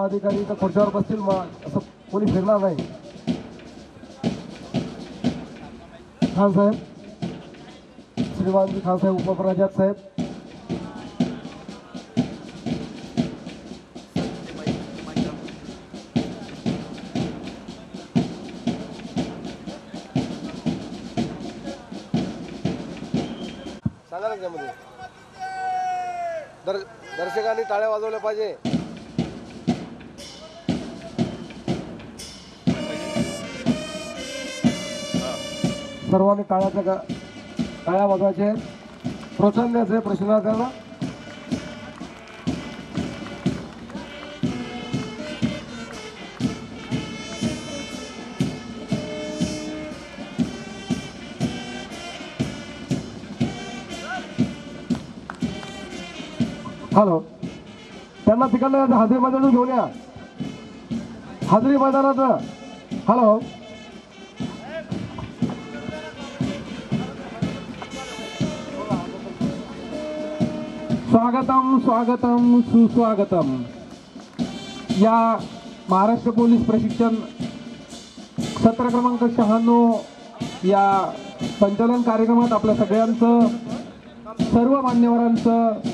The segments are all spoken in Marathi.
अधिकारी तर खुर्च्यावर बसतील, मग असं कोणी फिरणार नाही. खान साहेब, श्रीमानजी खान साहेब, उपप्रजात साहेब. सांगा ना त्यामध्ये दर्शकांनी टाळ्या वाजवल्या पाहिजे. सर्वांनी टाळ्या वाजवायचे, प्रोत्साहन द्यायचे प्रशिक्षणार्थ्यांना. हॅलो, त्यांना तिकडनं हाजरी मैदानातून घेऊन या, हाजरी मैदानात. हॅलो, स्वागतम स्वागतम सुस्वागतम. या महाराष्ट्र पोलीस प्रशिक्षण सत्र क्रमांक 96 या संचालन कार्यक्रमात आपल्या सगळ्यांचं, सर्व मान्यवरांचं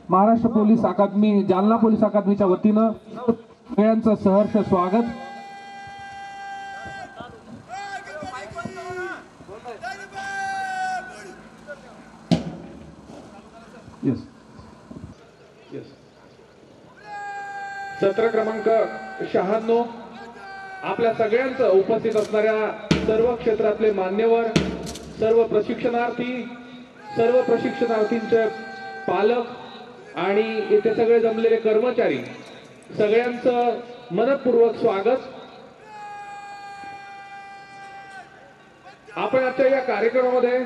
महाराष्ट्र पोलीस अकादमी, जालना पोलीस अकादमीच्या वतीनं सगळ्यांचं सहर्ष स्वागत. सत्र क्रमांक 96 आपल्या सगळ्यांचं, उपस्थित असणाऱ्या सर्व क्षेत्रातले मान्यवर, सर्व प्रशिक्षणार्थी, सर्व प्रशिक्षणार्थींचे पालक आणि इथे सगळे जमलेले कर्मचारी, सगळ्यांचं मनपूर्वक स्वागत. आपण आजच्या या कार्यक्रमामध्ये,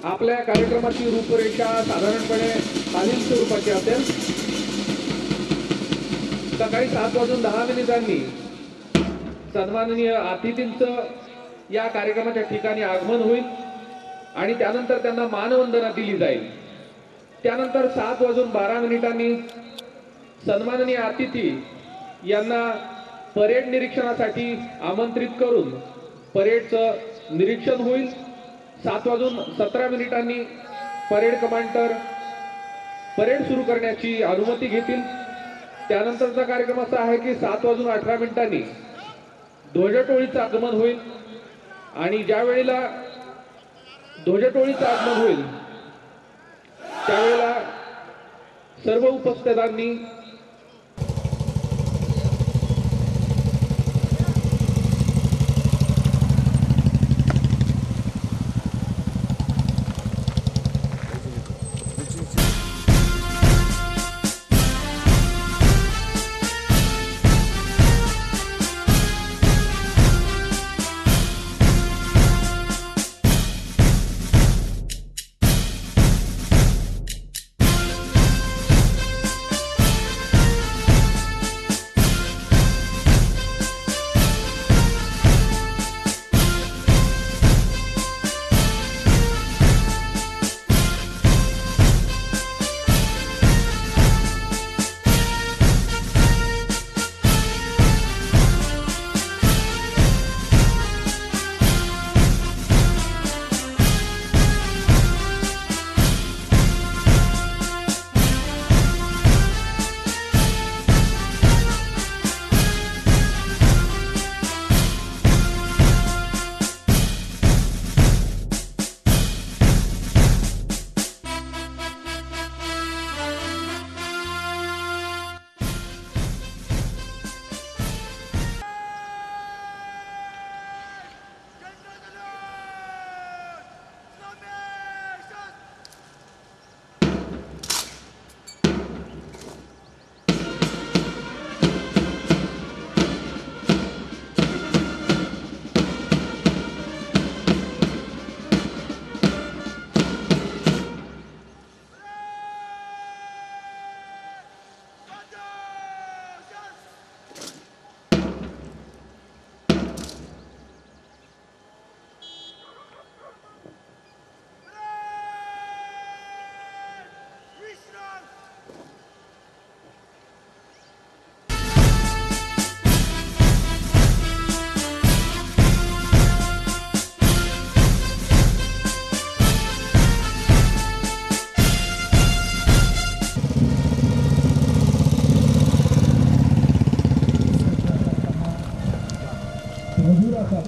आपल्या कार्यक्रमाची रूपरेषा साधारणपणे खालील स्वरूपाची असेल. सकाळी 7:10 सन्माननीय अतिथींचं या कार्यक्रमाच्या ठिकाणी आगमन होईल आणि त्यानंतर त्यांना मानवंदना दिली जाईल. त्यानंतर 7:12 सन्माननीय अतिथी यांना परेड निरीक्षणासाठी आमंत्रित करून परेडचं निरीक्षण होईल. 7:17 परेड कमांडर परेड सुरू करण्याची अनुमती घेतील. त्यानंतरचा कार्यक्रम असा आहे की 7:18 ध्वजटोळीचं आगमन होईल आणि ज्या वेळेला ध्वजटोळीचं आगमन होईल त्यावेळेला सर्व उपस्थितांनी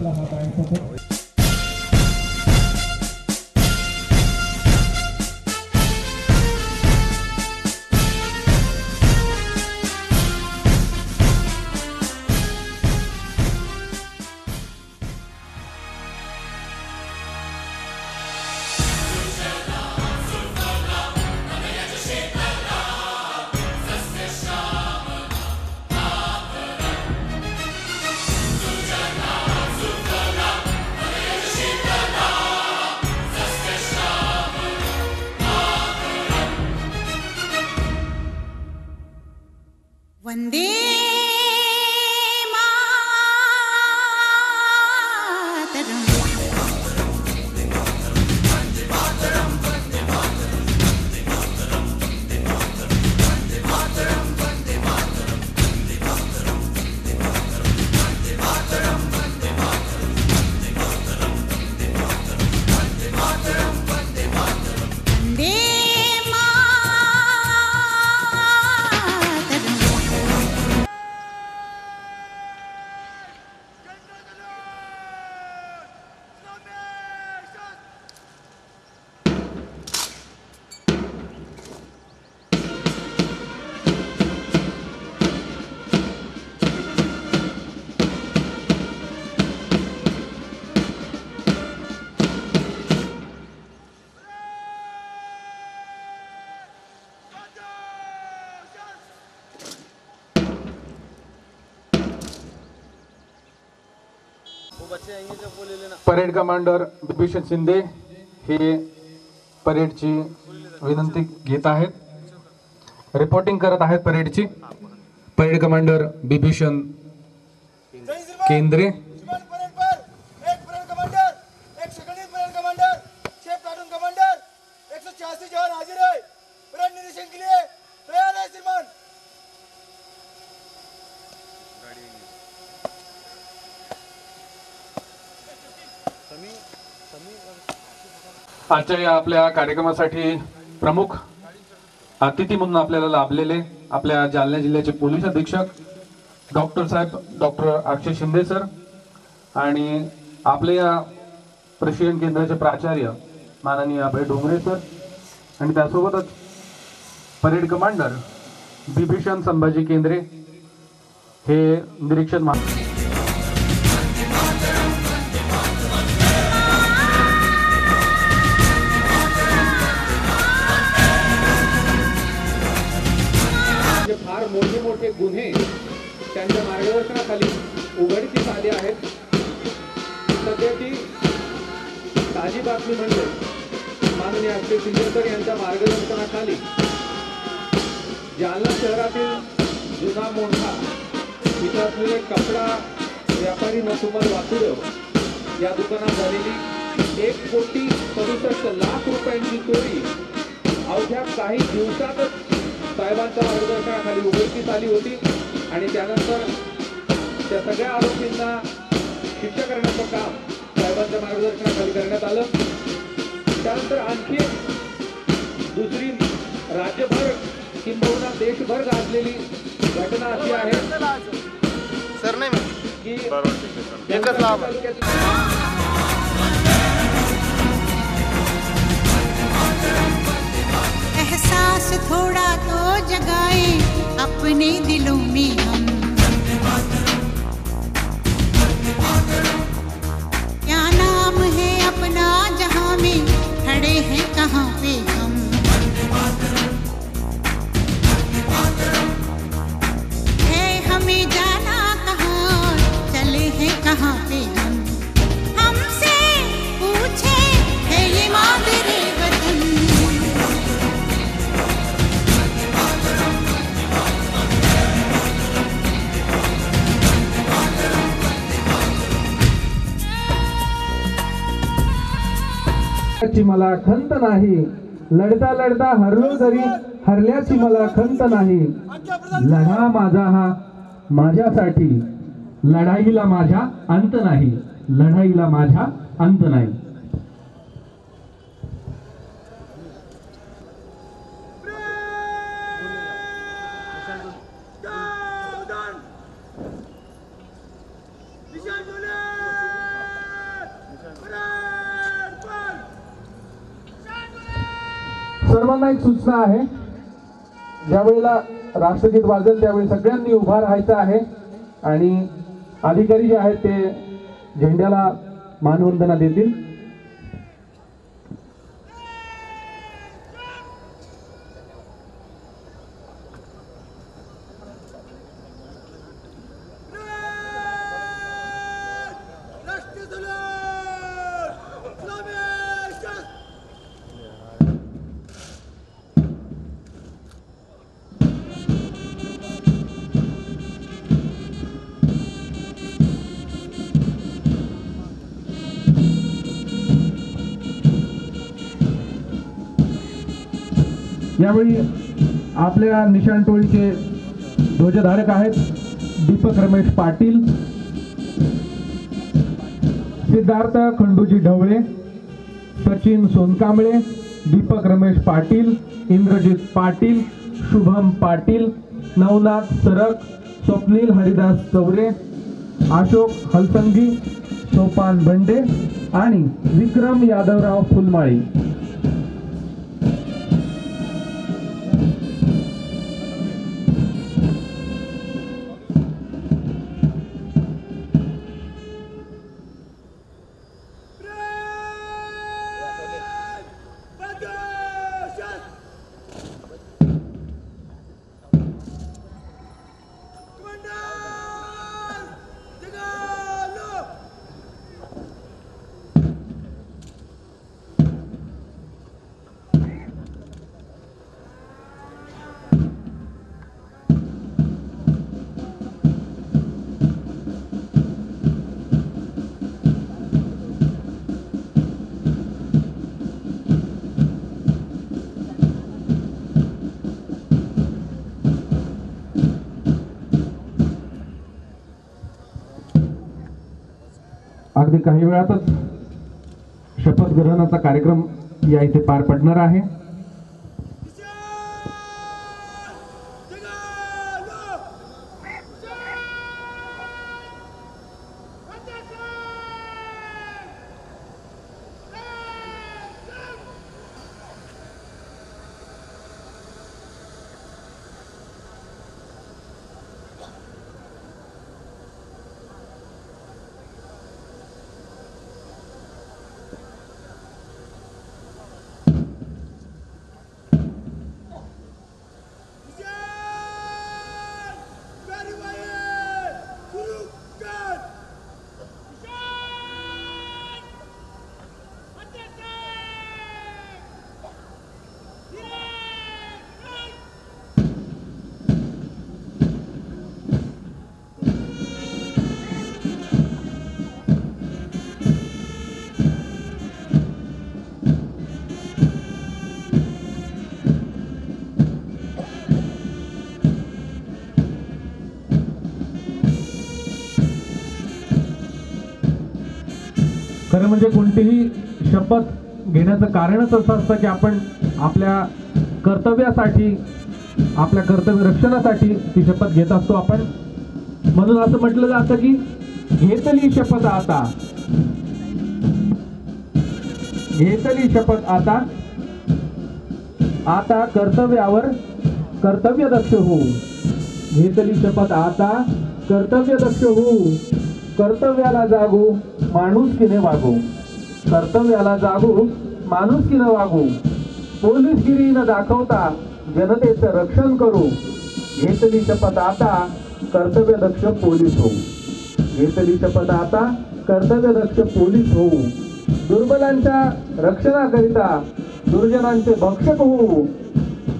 आपला हात आहे सतत. वंदे परेड कमांडर बिभीषण शिंदे हे परेडची विनंती घेत आहेत, रिपोर्टिंग करत आहेत परेडची. परेड कमांडर बिभीषण केंद्रे. आजच्या या आपल्या कार्यक्रमासाठी प्रमुख अतिथी म्हणून आपल्याला लाभलेले आपल्या जालना जिल्ह्याचे पोलीस अधीक्षक डॉक्टर अक्षय शिंदे सर आणि आपल्या या प्रशिक्षण केंद्राचे प्राचार्य माननीय अभय डोंगरे सर आणि त्यासोबतच परेड कमांडर बिभीषण संभाजी केंद्रे हे निरीक्षण फार मोठे मोठे गुन्हे त्यांच्या मार्गदर्शनाखाली उघडकीस आले आहेत. सध्याची ताजी बातमी म्हणजे माननीय अक्षय शिंदेकर यांच्या मार्गदर्शनाखाली जालना शहरातील जुना मोठा इथं असलेले कपडा व्यापारी नसुमल वासुदेव या दुकानात झालेली 1,67,00,000 रुपयांची चोरी अवघ्या काही दिवसातच साहेबांच्या मार्गदर्शनाखाली उघडकीस आली होती आणि त्यानंतर त्या सगळ्या आरोपींना शिक्षा करण्याचं काम साहेबांच्या मार्गदर्शनाखाली करण्यात आलं. त्यानंतर आणखी दुसरी राज्यभर किंबहुना देशभर गाजलेली घटना अशी आहे की एहसास थोड़ा तो जगाए अपने दिलों में हम, क्या नाम है अपना जहां में खड़े हैं कहाँ पे हम, है हमें जाना कहाँ चले हैं कहाँ पे हम, हमसे पूछे है ये मादरे वतन. मला खंत नाही, लढता लढता हरलो तरी हरल्याची मला खंत नाही. लढा माझा हा माझ्यासाठी, लढाईला माझ्या अंत नाही, लढाईला माझ्या अंत नाही. सर्वांना एक सूचना आहे, ज्यावेळेला राष्ट्रगीत वाजेल त्यावेळी सगळ्यांनी उभा राहायचं आहे आणि अधिकारी जे आहेत ते झेंड्याला मानवंदना देतील. यावेळी आपल्या निशाण टोळीचे ध्वजधारक आहेत दीपक रमेश पाटील, सिद्धार्थ खंडूजी ढवळे, सचिन सोनकांबळे, दीपक रमेश पाटील, इंद्रजित पाटील, शुभम पाटील, नवनाथ सरक, स्वप्नील हरिदास चौरे, अशोक हलसंगी, सोपान बंडे आणि विक्रम यादवराव फुलमाळी. अगदी काही वेळातच शपथ ग्रहणाचा कार्यक्रम या इथे पार पडणार आहे. खरं म्हणजे कोणतीही शपथ घेण्याचं कारणच असं असतं की आपण आपल्या कर्तव्यासाठी, आपल्या कर्तव्य रक्षणासाठी ती शपथ घेत असतो आपण. म्हणून असं म्हटलं जातं की घेतली शपथ आता, घेतली शपथ आता, आता कर्तव्यावर कर्तव्यदक्ष होऊ. घेतली शपथ आता कर्तव्यदक्ष होऊ, कर्तव्याला जागू माणुसकीने वागू, कर्तव्याला जागू माणुसकीने वागू, पोलीसगिरी न दाखवता जनतेचं रक्षण करू. घेतली शपथ आता कर्तव्यदक्ष पोलीस होऊ. घेतली शपथ आता कर्तव्यदक्ष पोलीस होऊ, दुर्बलांच्या रक्षणाकरिता दुर्जनांचे भक्षक होऊ,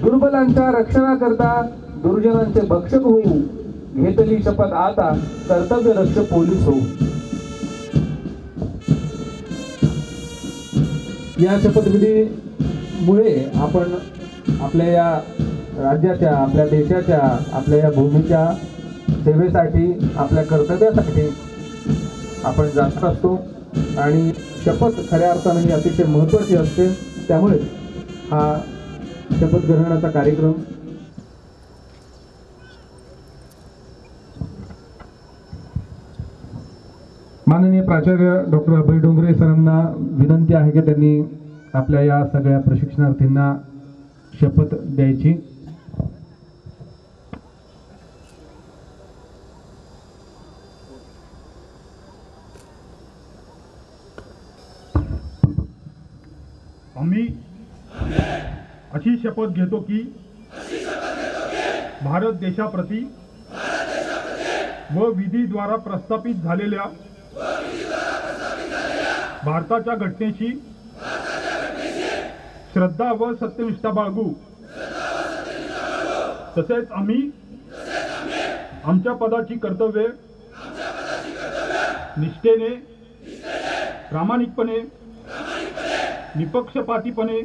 दुर्बलांच्या रक्षणाकरिता दुर्जनांचे भक्षक होऊ. घेतली शपथ आता कर्तव्यदक्ष पोलीस होऊ. या शपथविधीमुळे आपण आपल्या या राज्याच्या, आपल्या देशाच्या, आपल्या या भूमीच्या सेवेसाठी, आपल्या कर्तव्यासाठी आपण जात असतो आणि शपथ खऱ्या अर्थाने ही अतिशय महत्त्वाची असते. त्यामुळे हा शपथ ग्रहणाचा कार्यक्रम माननीय प्राचार्य डॉक्टर अभय डोंगरे सरांना विनंती आहे की त्यांनी आपल्या या सगळ्या प्रशिक्षणार्थींना शपथ द्यायची. आम्ही अशी शपथ घेतो की भारत देशाप्रती व विधीद्वारा प्रस्थापित झालेल्या भारताच्या घटनेशी श्रद्धा व सत्यनिष्ठा बाळगू. तसेच आम्ही आमच्या पदाची कर्तव्ये निष्ठेने, प्रामाणिकपणे, निपक्षपातीपणे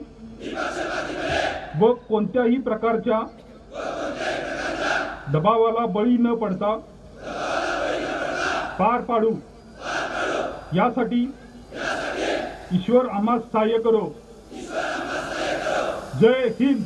व कोणत्याही प्रकारच्या दबावाला बळी न पडता पार पाडू. यासाठी ईश्वर आम्हास सहाय्य करो. जय हिंद.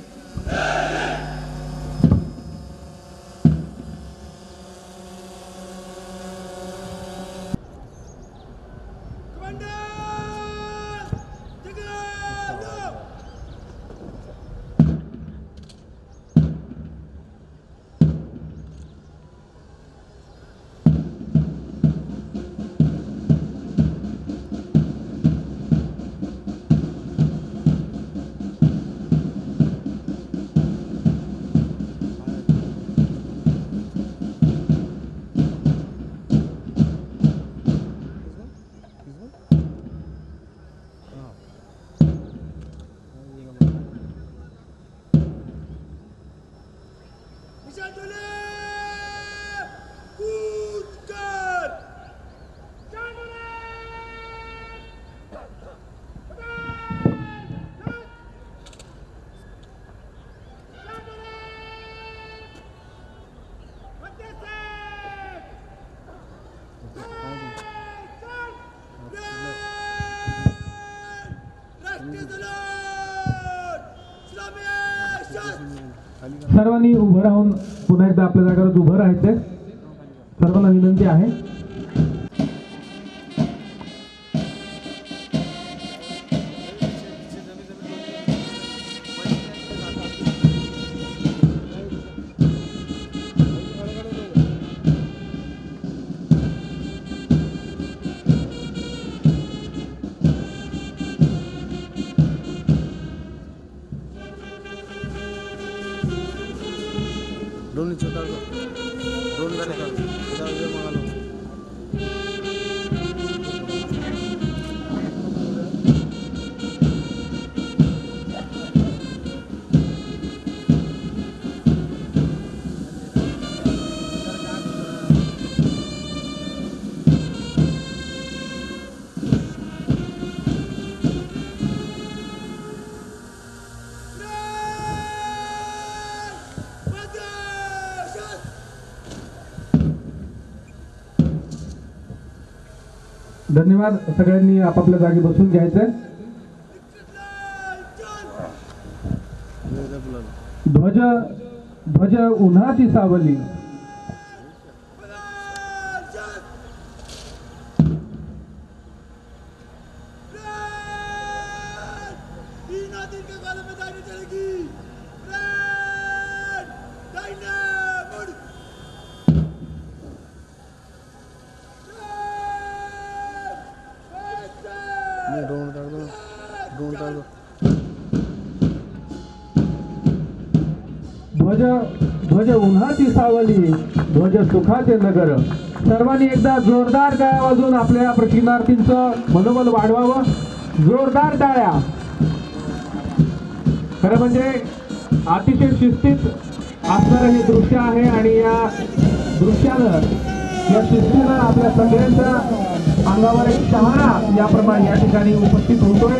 सर्वांनी उभं राहून पुन्हा एकदा आपल्या जागेवर उभं राहायचंय. सर्वांना विनंती आहे. धन्यवाद. सगळ्यांनी आपापल्या जागी बसून घ्यायचंय. ध्वज ध्वज उन्हाची सावली. ध्वज ध्वज उन्हाची सावली, ध्वज सुखाचे नगर. सर्वांनी एकदा जोरदार टाळ्या वाजवून आपल्या प्रतिमार्थींचं मनोबल वाढवावं. जोरदार टाळ्या. खरं म्हणजे अतिशय शिस्तीत असणारं हे दृश्य आहे आणि या दृश्यानं, या शिस्तीनं आपल्या सगळ्यांच्या अंगावर एक शहाणा याप्रमाणे या ठिकाणी उपस्थित होतोय.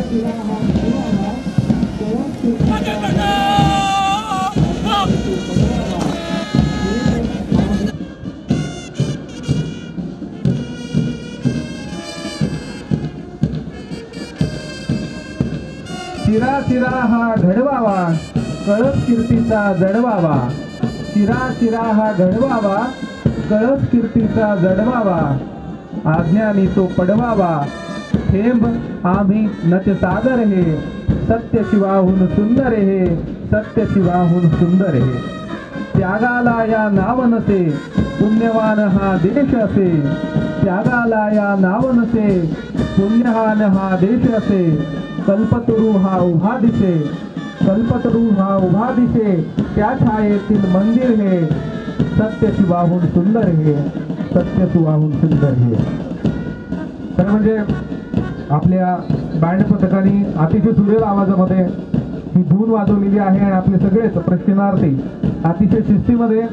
शिरा शिरा हा घडवावा, कळस कीर्तीचा जडवावा. शिरा शिरा हा घडवावा, कळस कीर्तीचा जडवावा. आज्ञानी तो पडवावा, थेंब आम्ही नच सागर हे, सत्य शिवाहून सुंदर हे, सत्य शिवाहून सुंदर हे. त्यागाला या नाव नसे, पुण्यवान हा देश असे. त्यागाला या नाव नसे, पुण्यवान हा देश असे. कल्पतरू हा उभा दिसे, कल्पतरू हा उभा दिसे. त्या छायेतील मंदिर हे, सत्य शिवाहून सुंदर हे, सत्य शिवाहून सुंदर हे. तर म्हणजे आपल्या बँड पथकाने अतिशय सुरेल आवाजामध्ये ही धून वाजवलेली आहे आणि आपले सगळेच प्रशिक्षणार्थी अतिशय शिस्तीमध्ये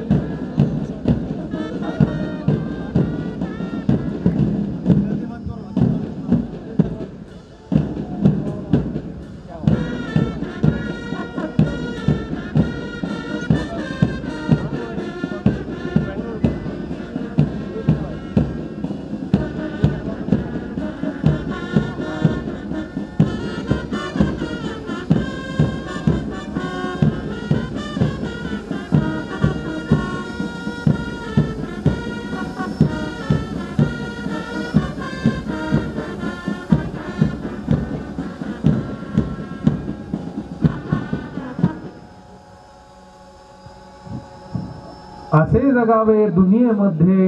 असे जगावे दुनियेमध्ये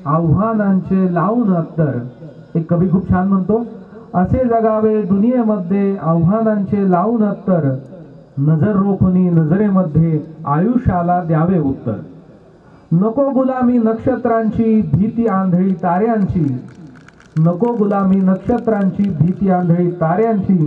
आव्हानांचे लावून अत्तर. एक कवी खूप छान म्हणतो, असे जगावे दुनियेमध्ये आव्हानांचे लावून अत्तर. नजर रोखुनी नजरेमध्ये आयुष्याला द्यावे उत्तर. नको गुलामी नक्षत्रांची भीती आंधळी ताऱ्यांची. नको गुलामी नक्षत्रांची भीती आंधळी ताऱ्यांची.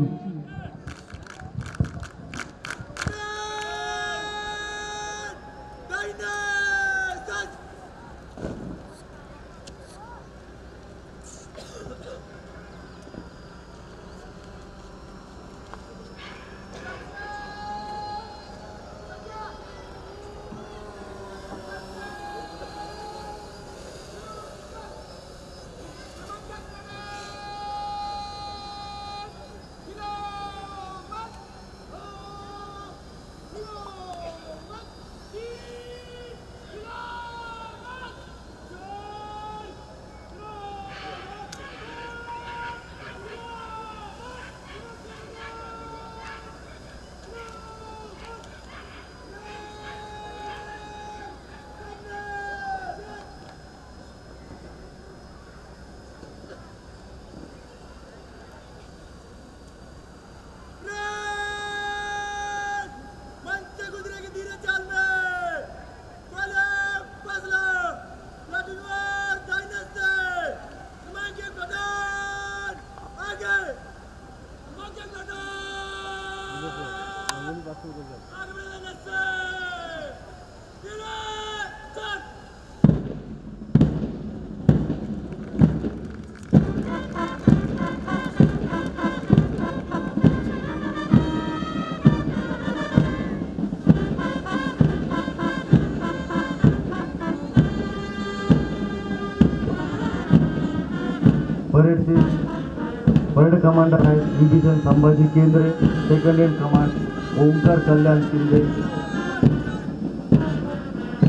परेड कमांडर आहेत division Sambhaji Kendre. Second in command Omkar Kalyan Shinde.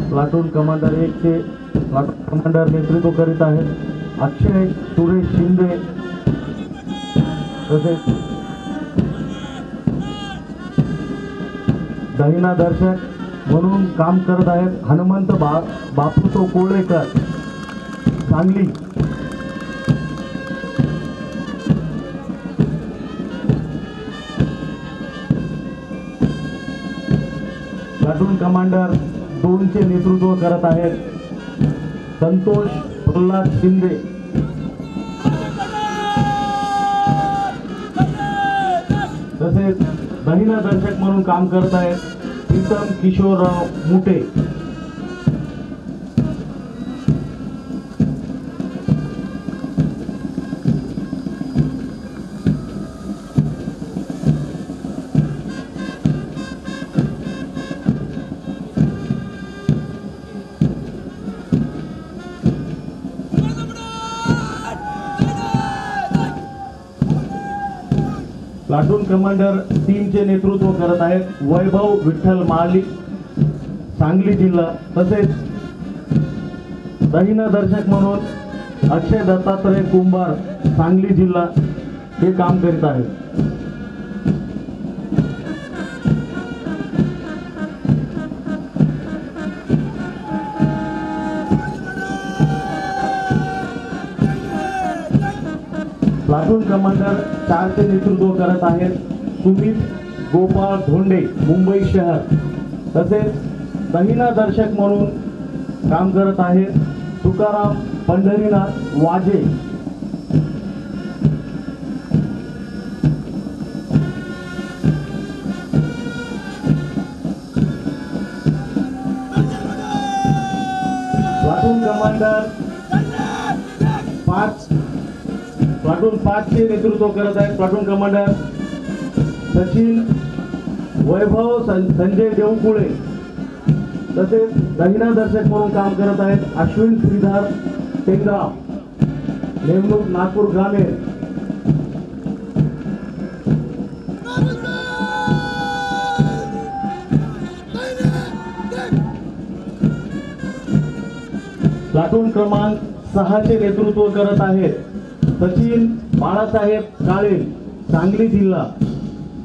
Platoon commander 1 चे प्लाटून कमांडर नेतृत्व करीत आहेत अक्षय सुरेश शिंदे. तसेच दहिना दर्शक म्हणून काम करत आहेत हनुमंत बापूतो कोळेकर सांगली. प्लाटून कमांडर 2 चे नेतृत्व करत आहेत संतोष प्रल्हाद शिंदे. तसेच दहिना दर्शक म्हणून काम करत आहेत प्रीतम किशोरराव मुटे. प्लाटून कमांडर 3 चे नेतृत्व करत आहेत वैभव विठ्ठल मालिक सांगली जिल्हा. तसेच दहिना दर्शक म्हणून अक्षय दत्तात्रय कुंभार सांगली जिल्हा हे काम करीत आहेत. प्लाटून कमांडर 4 चे नेतृत्व करत आहेत सुमित गोपाळ धोंडे मुंबई शहर. तसेच दहिना दर्शक म्हणून काम करत आहेत तुकाराम पंढरीनाथ वाजे. प्लाटून कमांडर 5 चे नेतृत्व करत आहेत प्लाटून कमांडर सचिन वैभव संजय देवकुळे. तसेच दहिना दर्शक म्हणून काम करत आहेत अश्विन श्रीधर टेंगराव नेमणूक नागपूर ग्रामीण. प्लाटून क्रमांक 6 चे नेतृत्व करत आहेत सचिन बाळासाहेब काळे सांगली जिल्हा.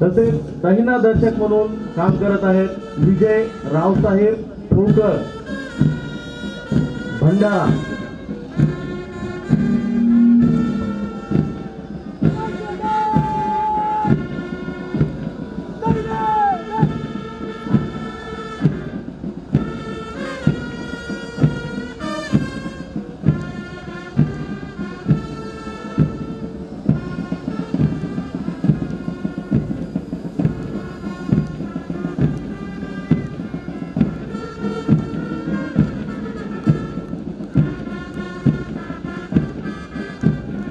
तसेच दहिना दर्शक म्हणून काम करत आहेत विजय रावसाहेब ठोकर भंडारा.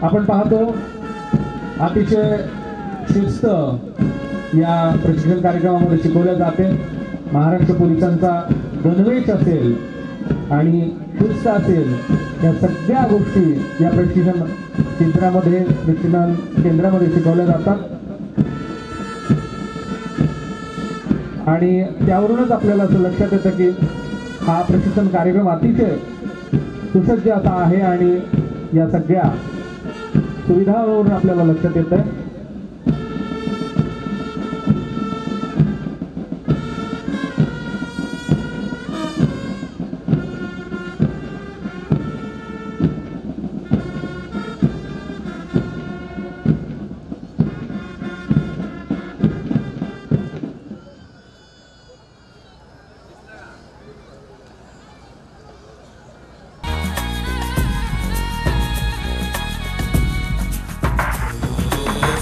आपण पाहतो अतिशय शिस्त या प्रशिक्षण कार्यक्रमामध्ये शिकवल्या जाते. महाराष्ट्र पोलिसांचा गणवेश असेल आणि शिस्त असेल या सगळ्या गोष्टी या प्रशिक्षण केंद्रामध्ये शिकवल्या जातात आणि त्यावरूनच आपल्याला असं लक्षात येतं की हा प्रशिक्षण कार्यक्रम अतिशय सुसज्ज असा आहे आणि या सगळ्या सुविधांवरून आपल्याला लक्षात येत आहे.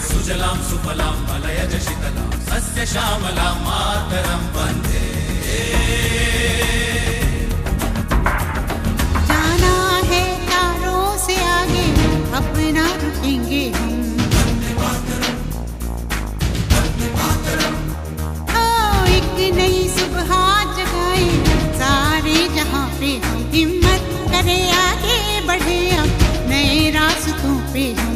सुजलां सुफलां मलयज शीतलां सस्य श्यामलां मातरं वन्दे. जाना है तारों से आगे अपना रुकेंगे हम. एक नई सुबह जगाए सारे जहां पे हम. हिम्मत करे आगे बढ़े हम नए रास्तों पे हम.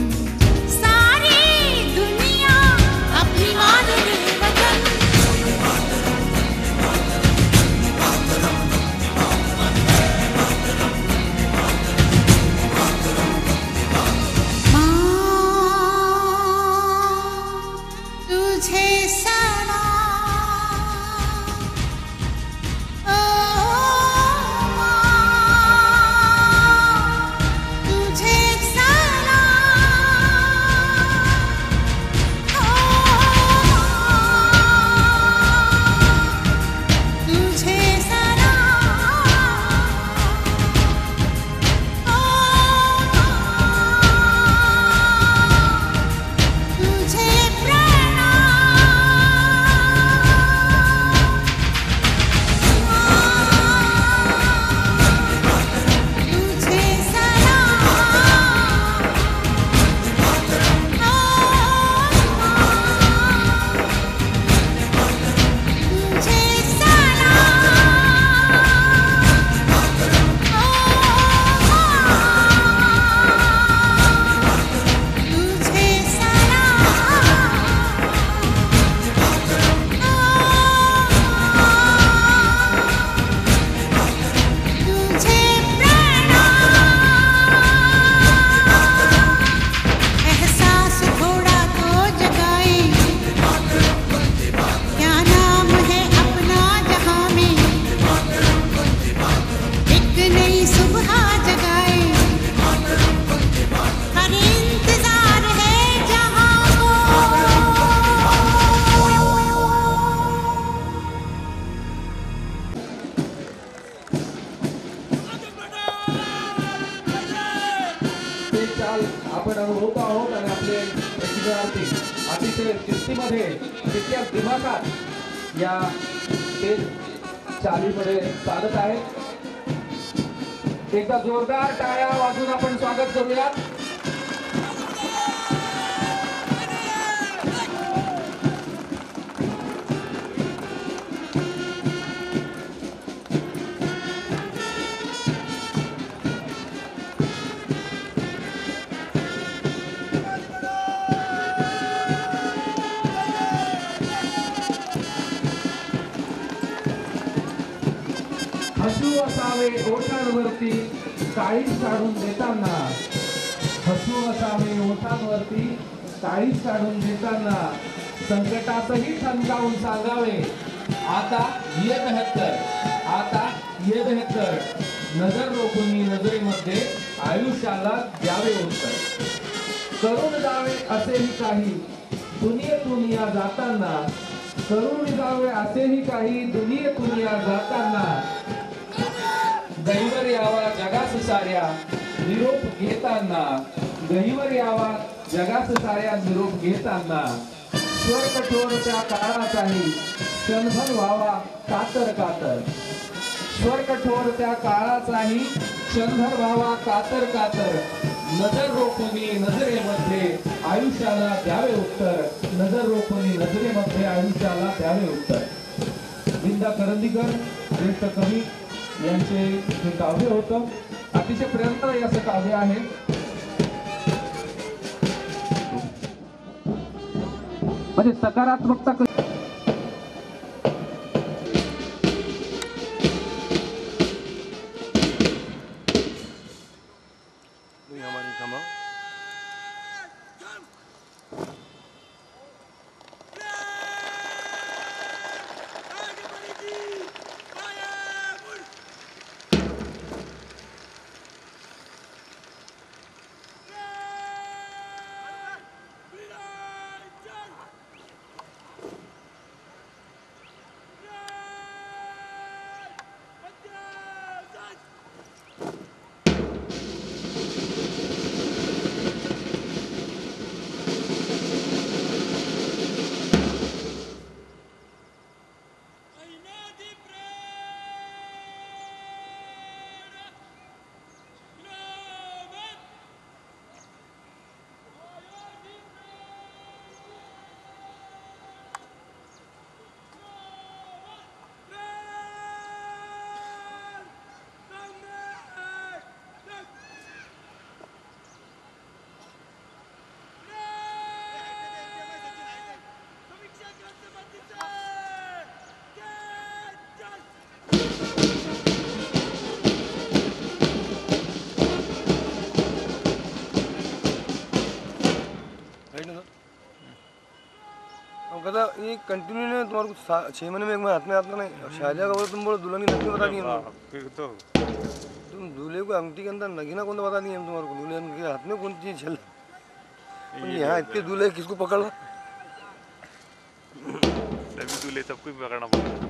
आपली चाल आपण अनुभवतो आहोत आणि आपले प्रशिक्षणार्थी अतिशय शिस्तीमध्ये तितक्या दिमाखात या स्टेज चालीमध्ये चालत आहेत. एकदा जोरदार टाळ्या वाजून आपण स्वागत करूयात. हसू असावे ओठांवरती काळीज काढून देताना, हसू असावे ओठांवरती काळीज काढून देताना, संकटातही ठणकावून सांगावे आता ये बेहत्तर, आता ये बेहत्तर. नजर रोखून नजरेमध्ये आयुष्याला द्यावे उत्तर. करून जावे असेही काही दुनियेतून या जाताना, करून जावे असेही काही दुनियेतून या जाताना. गहीवर यावा जगास साऱ्या निरोप घेताना, गहीवर यावा जगास साऱ्या निरोप घेताना. स्वर कठोर त्या काळाचाही क्षणभर व्हावा कातर कातर, स्वर कठोर त्या काळाचाही क्षणभर व्हावा कातर कातर. नजर रोखून नजरेमध्ये आयुष्याला द्यावे उत्तर, नजर रोखून नजरेमध्ये आयुष्याला द्यावे उत्तर. विंदा करंदीकर ज्येष्ठ कवी यांचे हे काव्य होतं. अतिशय प्रेरणादायी असं काव्य आहे. म्हणजे सकारात्मकता कहता ये कंटिन्यू नहीं तुम्हारे को 6 महीने में एक बार हाथ में आता नहीं. शाहजहाँ का तुम बोलो दुल्हन की नगीना बता दी है. तो तुम दूल्हे को अंगठी के अंदर नगीना कौन बता दी है तुम्हारे को. दुल्हन के हाथ में कौन चीज चल. यहाँ इतने दूल्हे किसको पकड़ ला. सभी दूल्हे सबको पकड़ना पड़ेगा.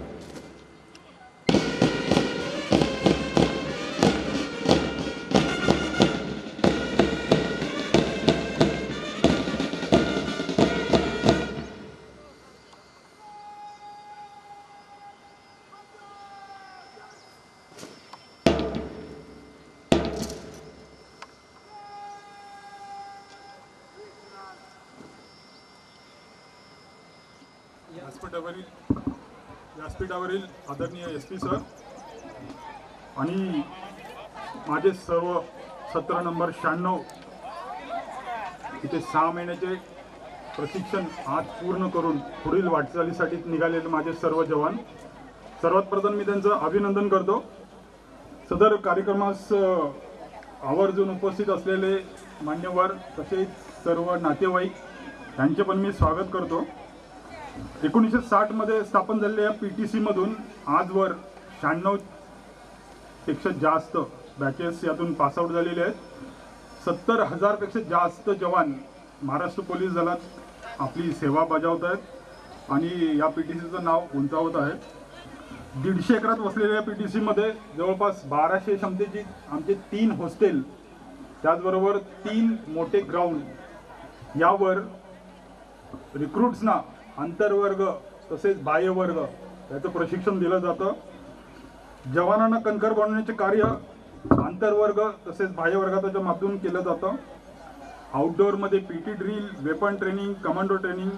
व्यासपीठावरील आदरणीय SP सर आणि माझे सर्व सत्र नंबर 96 इथे 6 महिन्याचे प्रशिक्षण आज पूर्ण करून पुढील वाटचालीसाठी निघालेले माझे सर्व जवान, सर्वात प्रथम मी त्यांचं अभिनंदन करतो. सदर कार्यक्रमास आवर्जून उपस्थित असलेले मान्यवर तसेच सर्व नातेवाईक यांचे पण मी स्वागत करतो. 1960 मध्ये स्थापन झालेल्या PTC मधून आजवर 96 पेक्षा जास्त बॅचेस यातून पासआउट झालेले आहेत. 70,000 पेक्षा जास्त जवान महाराष्ट्र पोलीस दलात आपली सेवा बजावत आहेत आणि या PTCचं नाव उंचावत आहे. 150 एकरात वसलेल्या PTC मध्ये जवळपास 1200 क्षमतेची आमचे 3 हॉस्टेल त्याचबरोबर 3 मोठे ग्राउंड यावर रिक्रूट्सना आंतरवर्ग तसेच बाह्यवर्ग याचं प्रशिक्षण दिलं जातं. जवानांना कणखर बनवण्याचे कार्य आंतरवर्ग तसेच बाह्यवर्गाच्या माध्यमातून केलं जातं. आउटडोअरमध्ये PT drill, weapon training, commando training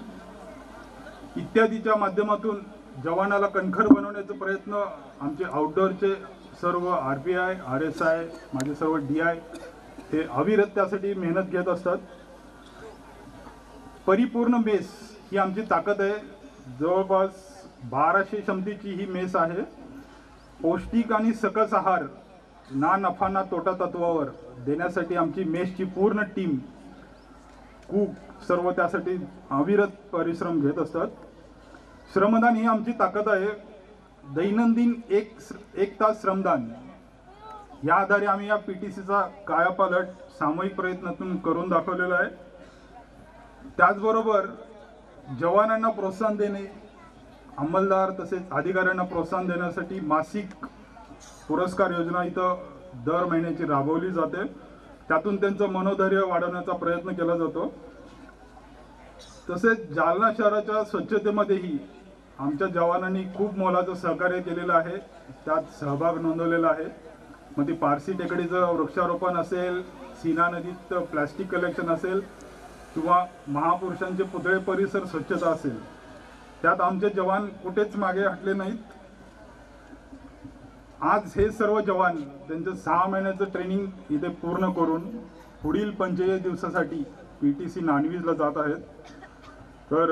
इत्यादीच्या माध्यमातून जवानाला कणखर बनवण्याचा प्रयत्न आमचे आउटडोअरचे सर्व RPI, RSI, माझे सर्व DI हे अविरत त्यासाठी मेहनत घेत असतात. परिपूर्ण मेस ही आमची ताकद आहे. जवळपास 1200 क्षमतेची ही मेस आहे. पौष्टिक आणि सकस आहार ना नफा ना तोटा तत्वावर देण्यासाठी आमची मेसची पूर्ण टीम, कुक सर्व त्यासाठी अविरत परिश्रम घेत असतात. श्रमदान ही आमची ताकद आहे. दैनंदिन एक तास श्रमदान या आधारे आम्ही या PTCचा कायापालट सामूहिक प्रयत्नातून करून दाखवलेला आहे. त्याचबरोबर जवानांना प्रोत्साहन देणे, अंमलदार तसेच अधिकाऱ्यांना प्रोत्साहन देण्यासाठी मासिक पुरस्कार योजना इथं दर महिन्याची राबवली जाते. त्यातून त्यांचं मनोधैर्य वाढवण्याचा प्रयत्न केला जातो. तसेच जालना शहराच्या स्वच्छतेमध्येही आमच्या जवानांनी खूप मोलाचं सहकार्य केलेलं आहे, त्यात सहभाग नोंदवलेला आहे. मग ती पारसी टेकडीचं वृक्षारोपण असेल, सीना नदीत प्लॅस्टिक कलेक्शन असेल किंवा महापुरुषांचे पुतळे परिसर स्वच्छता असेल, त्यात आमचे जवान कुठेच मागे हटले नाहीत. आज हे सर्व जवान त्यांचं 6 महिन्याचं ट्रेनिंग इथे पूर्ण करून पुढील 45 दिवसासाठी PTC नानवीजला जात आहेत. तर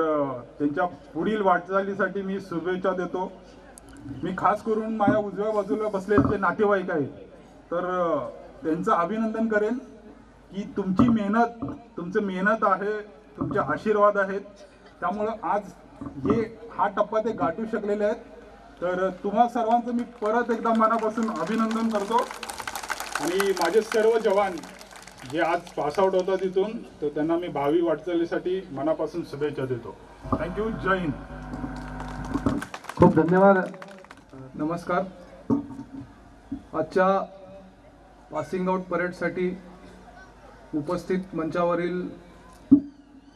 त्यांच्या पुढील वाटचालीसाठी मी शुभेच्छा देतो. मी खास करून माझ्या उजव्या बाजूला बसलेले जे नातेवाईक आहेत तर त्यांचं अभिनंदन करेन की तुमची मेहनत, तुमचं मेहनत आहे, तुमचे आशीर्वाद आहेत, त्यामुळं आज हा टप्पा ते गाठू शकलेले आहेत. तर तुम्हा सर्वांचं मी परत एकदा मनापासून अभिनंदन करतो. आणि माझे सर्व जवान जे आज पासआउट होतात तिथून, तर त्यांना मी भावी वाटचालीसाठी मनापासून शुभेच्छा देतो. थँक्यू. जय हिंद. खूप धन्यवाद. नमस्कार. आजच्या पासिंग आउट परेडसाठी उपस्थित मंचावरील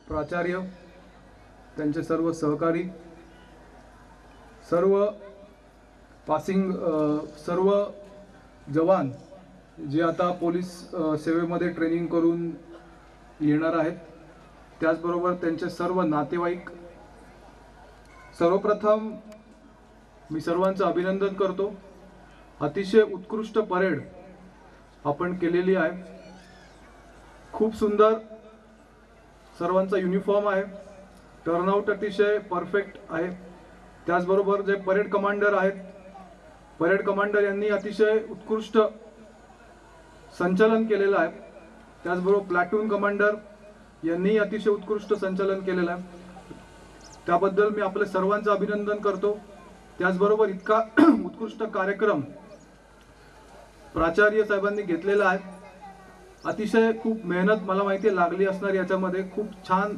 प्राचार्य, त्यांचे सर्व सहकारी, सर्व जवान जे आता पोलीस सेवेमध्ये ट्रेनिंग करून येणार आहेत, त्याचबरोबर त्यांचे सर्व नातेवाईक, सर्वप्रथम मी सर्वांचं अभिनंदन करतो. अतिशय उत्कृष्ट परेड आपण केलेली आहे. खूप सुंदर सर्वांचा युनिफॉर्म आहे. टर्नआउट अतिशय परफेक्ट आहे. त्याचबरोबर जे परेड कमांडर आहेत, परेड कमांडर यांनी अतिशय उत्कृष्ट संचालन केलेलं आहे. त्याचबरोबर प्लॅटून कमांडर यांनी अतिशय उत्कृष्ट संचालन केलेलं आहे. त्याबद्दल मी आपल्या सर्वांचं अभिनंदन करतो. त्याचबरोबर इतका उत्कृष्ट कार्यक्रम प्राचार्य साहेबांनी घेतलेला आहे. अतिशय खूप मेहनत मला माहिती आहे लागली असणार याच्यामध्ये. खूप छान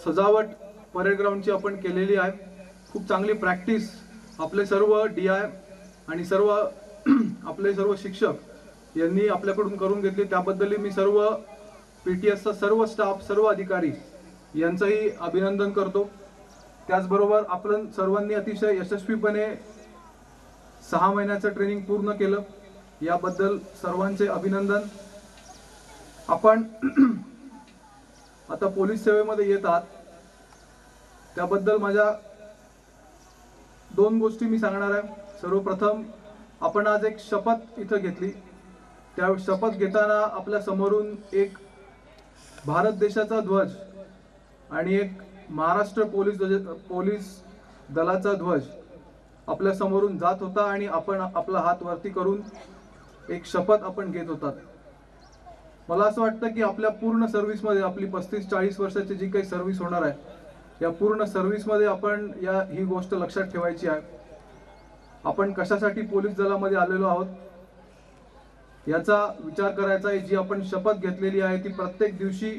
सजावट परेड ग्राउंडची आपण केलेली आहे. खूप चांगली प्रॅक्टिस आपले सर्व DI आणि आपले सर्व शिक्षक यांनी आपल्याकडून करून घेतली. त्याबद्दल मी सर्व PTSचा सर्व स्टाफ, सर्व अधिकारी यांचंही अभिनंदन करतो. त्याचबरोबर आपण सर्वांनी अतिशय यशस्वीपणे 6 महिन्याचं ट्रेनिंग पूर्ण केलं, याबद्दल सर्वांचे अभिनंदन. आपण आता पोलीस सेवेमध्ये येत आहात, त्याबद्दल माझ्या 2 गोष्टी मी सांगणार आहे. सर्वप्रथम आपण आज एक शपथ इथं घेतली. त्या शपथ घेताना आपल्या समोरून एक भारत देशाचा ध्वज आणि एक महाराष्ट्र पोलीस दलाचा ध्वज आपल्या समोरून जात होता आणि आपण आपला हात वरती करून एक शपथ आपण घेत होतात. मला असं वाटतं की आपल्या पूर्ण सर्व्हिसमध्ये, आपली 35-40 वर्षाची जी काही सर्व्हिस होणार आहे, या पूर्ण सर्व्हिसमध्ये आपण ही गोष्ट लक्षात ठेवायची आहे. आपण कशासाठी पोलीस दलामध्ये आलेलो आहोत याचा विचार करायचा आहे. जी आपण शपथ घेतलेली आहे ती प्रत्येक दिवशी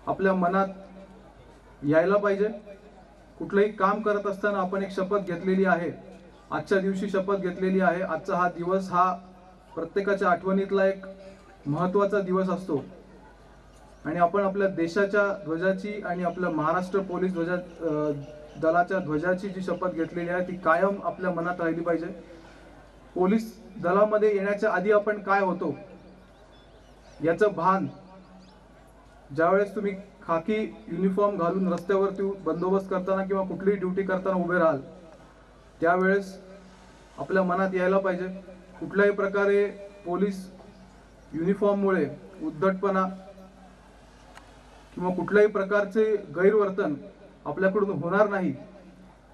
आपल्या मनात यायला पाहिजे. कुठलंही काम करत असताना आपण एक शपथ घेतलेली आहे, आजच्या दिवशी शपथ घेतलेली आहे. आजचा हा दिवस हा प्रत्येकाच्या आठवणीतला एक महत्त्वाचा दिवस असतो आणि आपण आपल्या देशाच्या ध्वजाची आणि आपल्या महाराष्ट्र पोलीस दलाच्या ध्वजाची जी शपथ घेतलेली आहे ती कायम आपल्या मनात राहिली पाहिजे. पोलीस दलामध्ये येण्याच्या आधी आपण काय होतो याचं भान ज्यावेळेस तुम्ही खाकी युनिफॉर्म घालून रस्त्यावरती बंदोबस्त करताना किंवा कुठलीही ड्युटी करताना उभे राहाल त्यावेळेस आपल्या मनात यायला पाहिजे कुठल्याही प्रकारे पोलीस युनिफॉर्ममुळे उद्धटपणा किंवा कुठल्याही प्रकारचे गैरवर्तन आपल्याकडून होणार नाही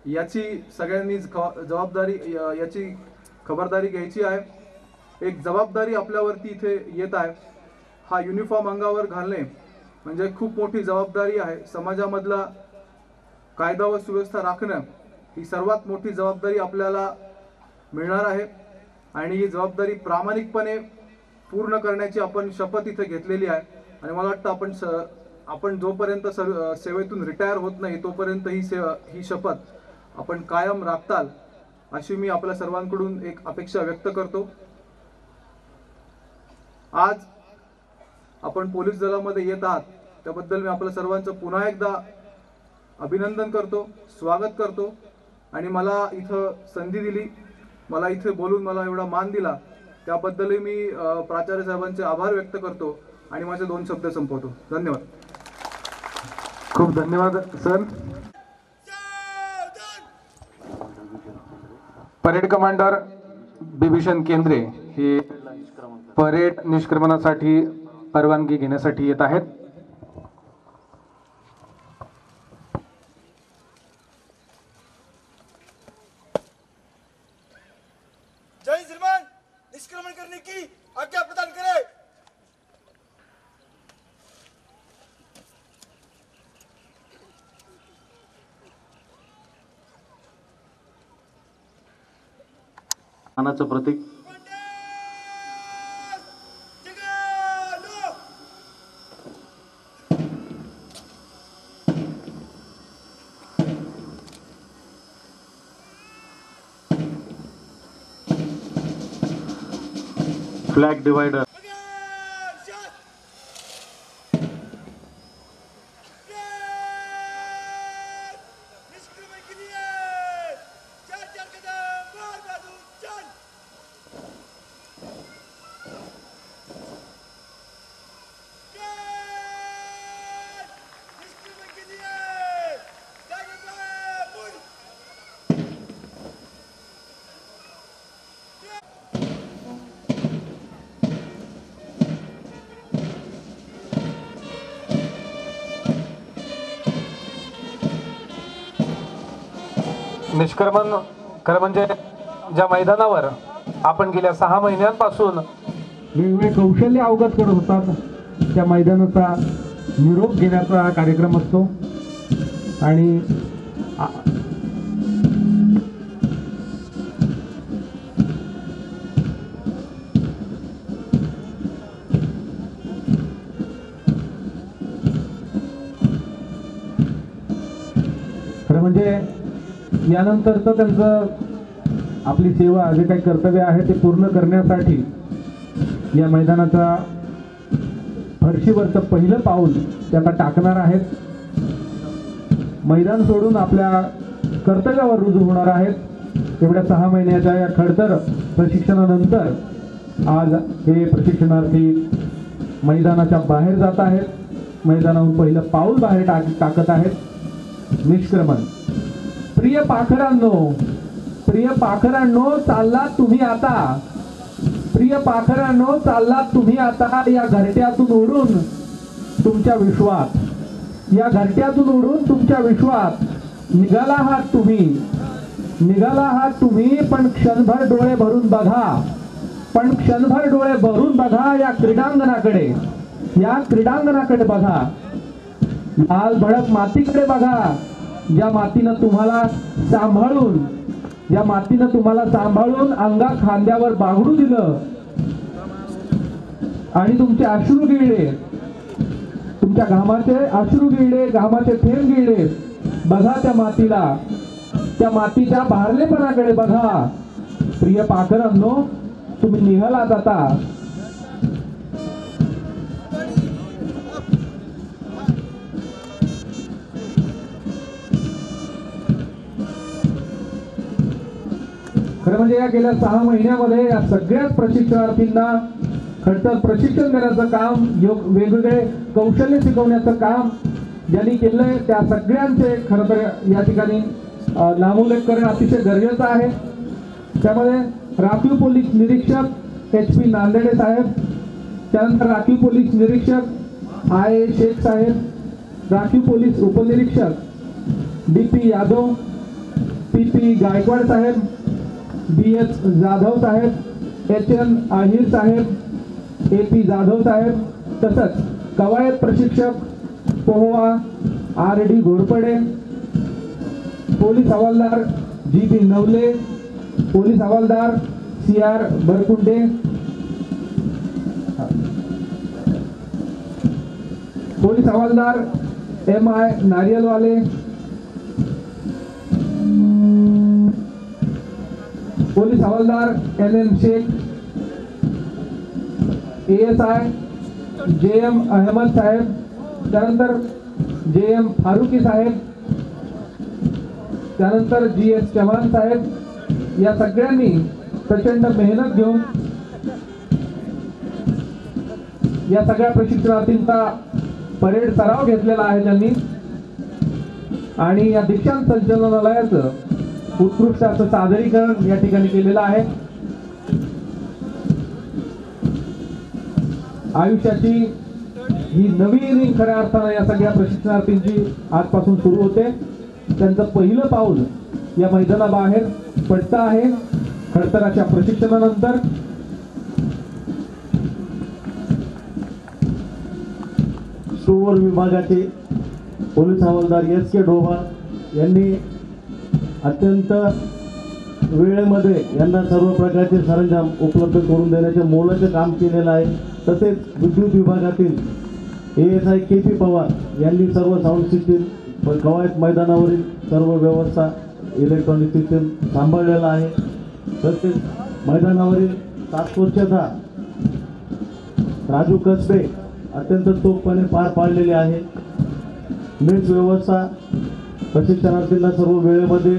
याची सगळ्यांनी याची खबरदारी घ्यायची आहे. एक जबाबदारी आपल्यावरती इथे येत आहे. हा युनिफॉर्म अंगावर घालणे म्हणजे खूप मोठी जबाबदारी आहे. समाजामधला कायदा व सुव्यवस्था राखणं ही सर्वात मोठी जबाबदारी आपल्याला मिळणार आहे आणि ही जबाबदारी प्रामाणिकपणे पूर्ण करण्याची आपण शपथ इथे घेतलेली आहे. आणि मला वाटतं आपण जोपर्यंत सेवेतून रिटायर होत नाही तोपर्यंत ही शपथ आपण कायम राखताल अशी मी आपल्या सर्वांकडून एक अपेक्षा व्यक्त करतो. आज आपण पोलीस दलामध्ये येत आहात त्याबद्दल मी आपल्या सर्वांचं पुन्हा एकदा अभिनंदन करतो, स्वागत करतो आणि मला इथं संधी दिली, मला इथे बोलून मला एवढा मान दिला त्याबद्दलही मी प्राचार्य साहेबांचे आभार व्यक्त करतो आणि माझे 2 शब्द संपवतो. धन्यवाद. खूप धन्यवाद सर. परेड कमांडर बिभीषण केंद्रे हे परेड निष्क्रमणासाठी परवानगी घेण्यासाठी येत आहेत. जय श्रीमान निष्क्रमण करने की आज्ञा प्रदान करें. मानाचं प्रतीक फ्लॅग डिवायडर निष्क्रमण खरं म्हणजे ज्या मैदानावर आपण गेल्या 6 महिन्यांपासून वेगवेगळे कौशल्य अवगत करत होतात त्या मैदानाचा निरोप घेण्याचा हा कार्यक्रम असतो. आणि खरं म्हणजे यानंतरचं त्यांचं आपली सेवा जे काही कर्तव्य आहे ते पूर्ण करण्यासाठी या मैदानाचा फरशीवरचं पहिलं पाऊल ते आता टाकणार आहेत. मैदान सोडून आपल्या कर्तव्यावर रुजू होणार आहेत. एवढ्या 6 महिन्याच्या या खडतर प्रशिक्षणानंतर आज हे प्रशिक्षणार्थी मैदानाच्या बाहेर जात आहेत. मैदानाहून पहिलं पाऊल बाहेर टाकत आहेत. निष्क्रमण. प्रिय पाखरांनो चाललात तुम्ही आता. प्रिय पाखरांनो चाललात तुम्ही आता या घरट्यातून उडून तुमच्या विश्वात. या घरट्यातून उडून तुमच्या विश्वात निघाला आहात तुम्ही. पण क्षणभर डोळे भरून बघा या क्रीडांगणाकडे बघा. लाल भडक मातीकडे बघा ज्या मातीनं तुम्हाला सांभाळून अंगा खांद्यावर बागडू दिलं आणि तुमचे अश्रू गिळले, तुमच्या घामाचे थेंब गिळले. बघा त्या मातीला, त्या मातीच्या भारलेपणाकडे बघा. प्रिय पाखरांनो तुम्ही निघालात आता खरं म्हणजे या गेल्या 6 महिन्यामध्ये या सगळ्याच प्रशिक्षणार्थींना खडतर प्रशिक्षण देण्याचं काम, वेगवेगळे कौशल्य शिकवण्याचं काम ज्यांनी केलंय त्या सगळ्यांचे खरं तर या ठिकाणी नामोल्लेख करणं अतिशय गरजेचं आहे. त्यामध्ये राखीव पोलीस निरीक्षक HP नांदेडे साहेब, त्यानंतर राखीव पोलीस निरीक्षक IA शेख साहेब, राखीव पोलीस उपनिरीक्षक DP यादव, PP गायकवाड साहेब, BS जाधव साहेब, HN आहिर साहेब, AP जाधव साहेब, तसंच कवायत प्रशिक्षक पोहवा RD घोरपडे, पोलीस हवालदार GB नवले, पोलीस हवालदार CR बरकुंडे, पोलीस हवालदार MI नारियलवाले, पोलीस हवालदार NN Shaikh, ASI JM Ahmad साहेब, त्यानंतर JM फारुकी साहेब, त्यानंतर GS चव्हाण साहेब, या सगळ्यांनी प्रचंड मेहनत घेऊन या सगळ्या प्रशिक्षणार्थींचा परेड सराव घेतलेला आहे त्यांनी, आणि या दीक्षांत संचलनालयाचं उत्कृष्ट असं सादरीकरण या ठिकाणी केलेलं आहे. आयुष्याची ही नवी इनिंग खऱ्या अर्थानं या सगळ्या प्रशिक्षणार्थींची आजपासून सुरू होते. त्यांचं पहिलं पाऊल या मैदानाबाहेर पडतं आहे. खडतराच्या प्रशिक्षणानंतर स्टोअर विभागाचे पोलीस हवालदार SK डोभा यांनी अत्यंत वेळेमध्ये यांना सर्व प्रकारचे सरंजाम उपलब्ध करून देण्याचे मोलाचे काम केलेलं आहे. तसेच विद्युत विभागातील ASI KP पवार यांनी सर्व साऊंड सिस्टीम व कवायत मैदानावरील सर्व व्यवस्था इलेक्ट्रॉनिक सिस्टीम सांभाळलेला आहे. तसेच मैदानावरील स्वच्छता राजू कसबे अत्यंत चोखपणे पार पाडलेली आहे. मेस व्यवस्था प्रशिक्षणार्थींना सर्व वेळेमध्ये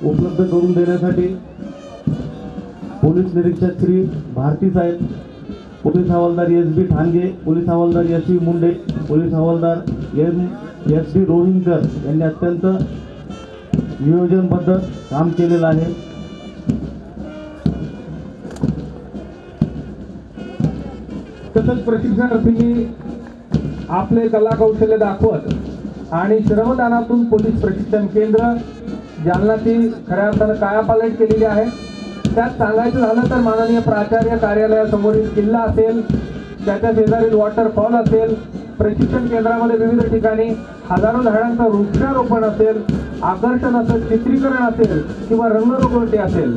उपलब्ध करून देण्यासाठी पोलीस निरीक्षक श्री भारती साहेब, पोलीस हवालदार SB ठाणगे, पोलीस हवालदार SV मुंडे, पोलीस हवालदार SD रोहिंकर यांनी अत्यंत नियोजनबद्ध काम केलेलं आहे. तसंच प्रशिक्षणार्थींनी आपले कला कौशल्य दाखवत आणि श्रमदानातून पोलीस प्रशिक्षण केंद्र जालनाची खऱ्या अर्थानं कायापालट केलेली आहे. त्यात सांगायचं झालं तर माननीय प्राचार्य कार्यालयासमोरील किल्ला असेल, त्याच्या शेजारील वॉटरफॉल असेल, प्रशिक्षण केंद्रामध्ये विविध ठिकाणी हजारो झाडांचं वृक्षारोपण असेल, आकर्षण असेल, चित्रीकरण असेल किंवा रंगरंगोटी असेल,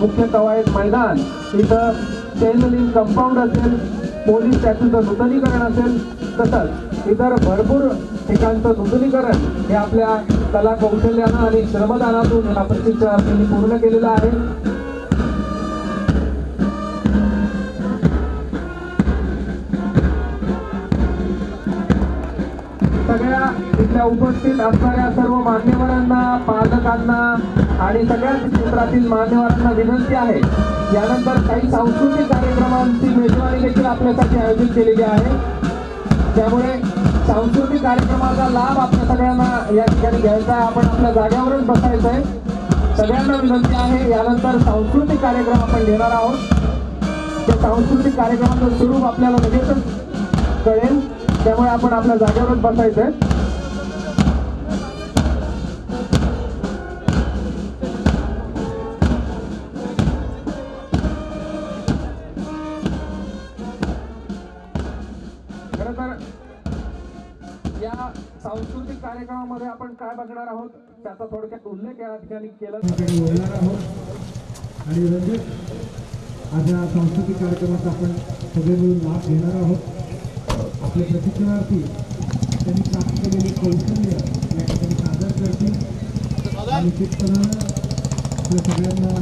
मुख्य कवायत मैदान इथं चेन लिंक कंपाऊंड असेल, पोलीस स्टॅच्यूचं नूतनीकरण असेल, तसंच इतर भरपूर ठिकाणचं नूतनीकरण हे आपल्या कला कौशल्यानं आणि श्रमदानातून या प्रशिक्षणार्थींनी पूर्ण केलेलं आहे. सगळ्या इथल्या उपस्थित असणाऱ्या सर्व मान्यवरांना, पालकांना आणि सगळ्या क्षेत्रातील मान्यवरांना विनंती आहे, यानंतर काही सांस्कृतिक कार्यक्रमांची मेजवानी देखील आपल्यासाठी आयोजित केलेली आहे. त्यामुळे सांस्कृतिक कार्यक्रमाचा लाभ आपल्या सगळ्यांना या ठिकाणी घ्यायचा आहे. आपण आपल्या जाग्यावरच बसायचं आहे. सगळ्यांना विनंती आहे, यानंतर सांस्कृतिक कार्यक्रम आपण घेणार आहोत. त्या सांस्कृतिक कार्यक्रमाचं स्वरूप आपल्याला लगेचच कळेल, त्यामुळे आपण आपल्या जागेवरच बसायचं आहे. खरं तर या सांस्कृतिक कार्यक्रमामध्ये आपण काय बघणार आहोत त्याचा थोडक्यात उल्लेख या ठिकाणी केला आहोत. आणि रंजक आज या सांस्कृतिक कार्यक्रमाचा आपण सगळे मिळून लाभ घेणार आहोत. आपले प्रशिक्षणार्थी त्यांनी प्राप्त केलेले कौशल्य या ठिकाणी सादर करतील आणि निश्चितपणानं आपल्या सगळ्यांना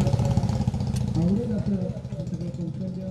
आवडेल असं सगळं कौशल्य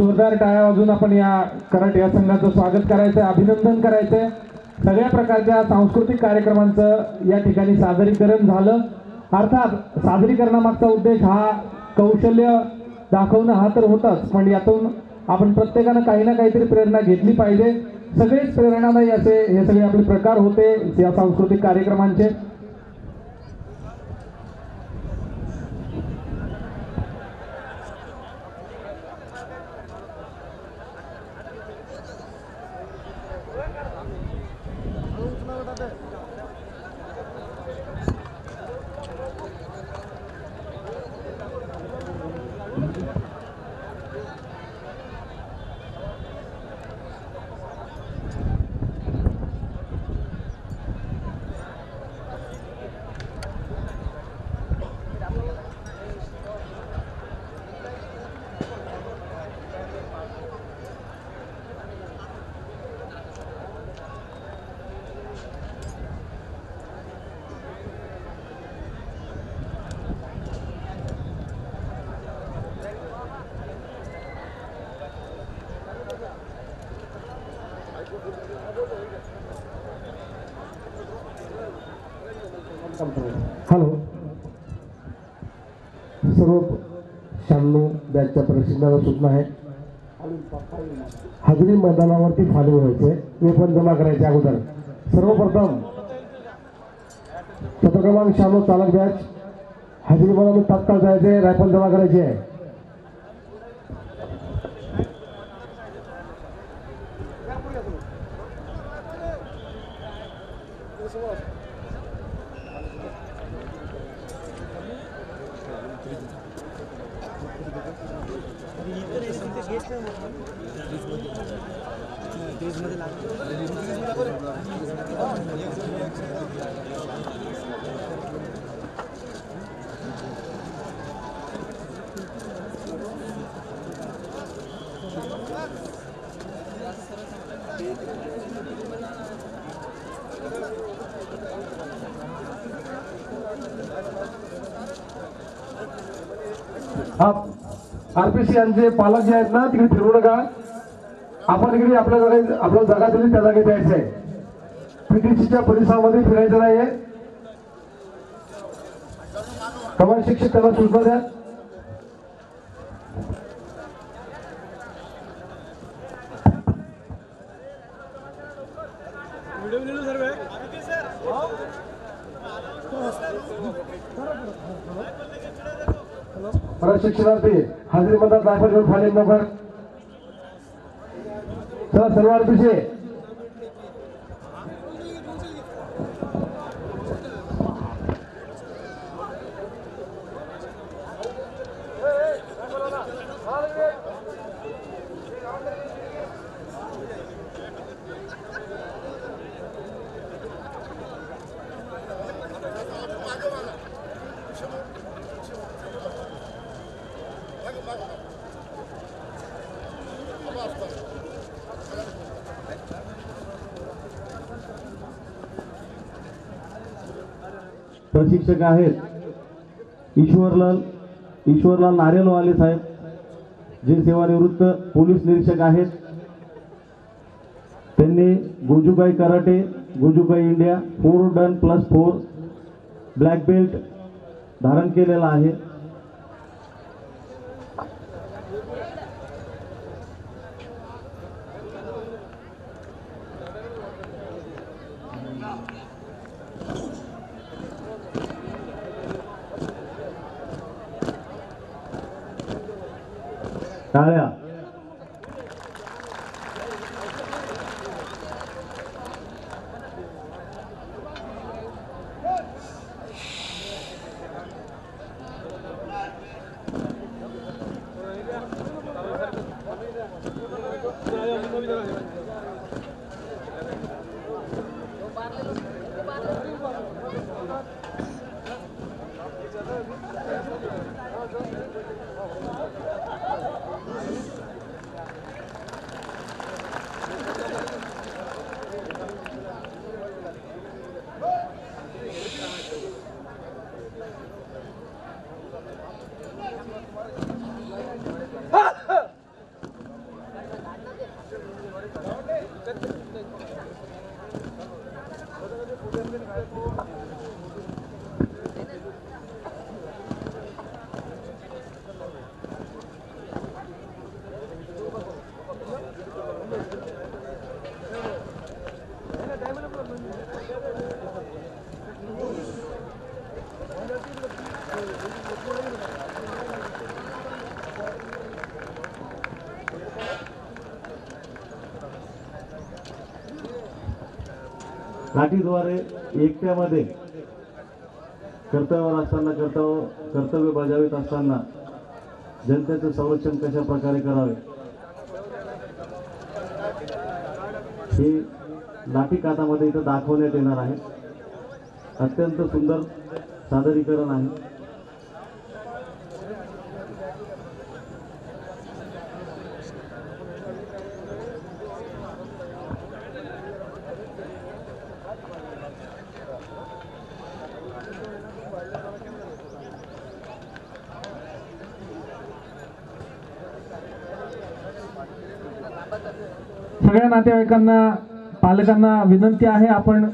जोरदार टाळ्या वाजून आपण या कराटे या संघाचं स्वागत करायचं, अभिनंदन करायचंय. सगळ्या प्रकारच्या सांस्कृतिक कार्यक्रमांचं या ठिकाणी सादरीकरण झालं. अर्थात सादरीकरणामागचा उद्देश हा कौशल्य दाखवणं हा तर होताच, पण यातून आपण प्रत्येकानं काही ना काहीतरी प्रेरणा घेतली पाहिजे. सगळेच प्रेरणादायी असे हे सगळे आपले प्रकार होते या सांस्कृतिक कार्यक्रमांचे. हॅलो, सर्व 96 बॅचच्या प्रशिक्षणाला सूचना आहे. हजरी मैदानावरती खाली व्हायचे, ते पण जमा करायचे अगोदर. सर्वप्रथम पत्र क्रमांक 96 चालक बॅच हजरी मैदानावर तात्काळ जायचे, रायफल जमा करायची आहे. आरपीसी यांचे पालक जे आहेत ना तिकडे फिरू नका. आपण इकडे आपल्या जागा दिली त्या जागेत यायचं आहे. पीटीसीच्या परिसरामध्ये फिरायचं नाहीये. कमाल शिक्षक त्यांना सूचना द्या. प्रशिक्षणार्थी हजरी मधात दाखल घेऊन खाली नंबर. चला सर्व आरपीसी प्रशिक्षक आहेत ईश्वरलाल नारेलवाले साहेब, जे सेवानिवृत्त पोलीस निरीक्षक आहेत. त्यांनी गोजूबाई कराटे, गोजूबाई इंडिया 4 डन +4 ब्लॅक बेल्ट धारण केलेला आहे. टाळ्या. लाठीद्वारे एकट्यामध्ये कर्तव्यावर असताना कर्तव्य बजावित असताना जनतेचं संरक्षण कशा प्रकारे करावे हे लाठी काठामध्ये इथं दाखवण्यात येणार आहे. अत्यंत सुंदर सादरीकरण आहे. सगळ्या नातेवाईकांना पालकांना विनंती आहे, आपण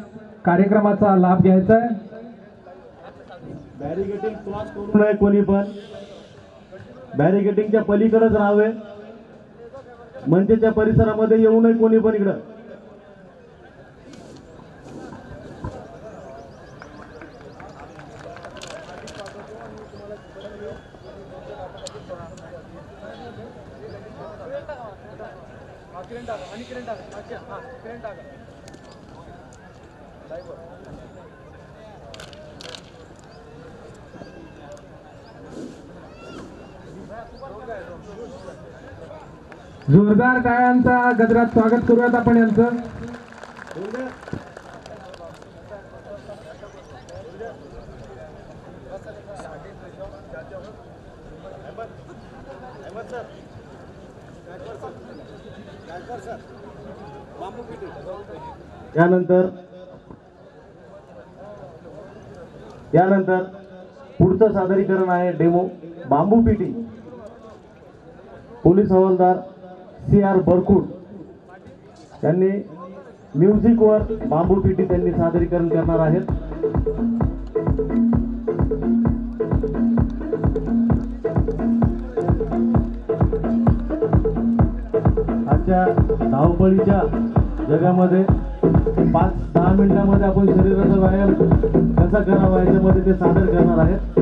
कार्यक्रमाचा लाभ घ्यायचा आहे. बॅरिगेटिंग क्रॉस करू नये कोणी पण. बॅरिगेटिंगच्या पलीकडेच राहावे. मंचच्या परिसरामध्ये येऊ नये कोणी पण इकडं. जोरदार टाळ्यांचा गजरात स्वागत करूयात आपण यांचं. यानंतर पुढचं सादरीकरण आहे डेमो बांबू पिटी. पोलीस हवालदार CR बरकुट यांनी म्युझिकवर बांबू पिटी त्यांनी सादरीकरण करणार आहेत. आजच्या धावपळीच्या जगामध्ये 5-10 मिनिटांमध्ये आपण शरीराचा व्यायाम कसा करावा याच्यामध्ये ते सादर करणार आहेत.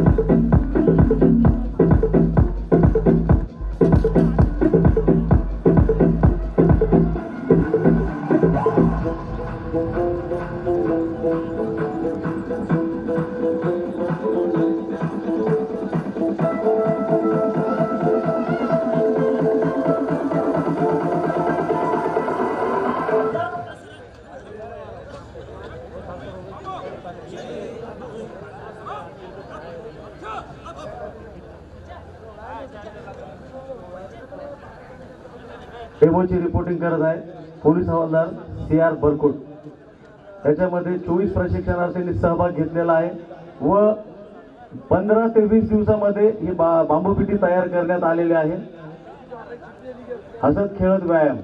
डेमोची रिपोर्टिंग करत आहे पोलीस हवालदार CR बरकुट. त्याच्यामध्ये 24 प्रशिक्षणार्थींनी सहभाग घेतलेला आहे व 15 ते 20 दिवसामध्ये ही बांबू पिटी तयार करण्यात आलेली आहे. हसत खेळत व्यायाम.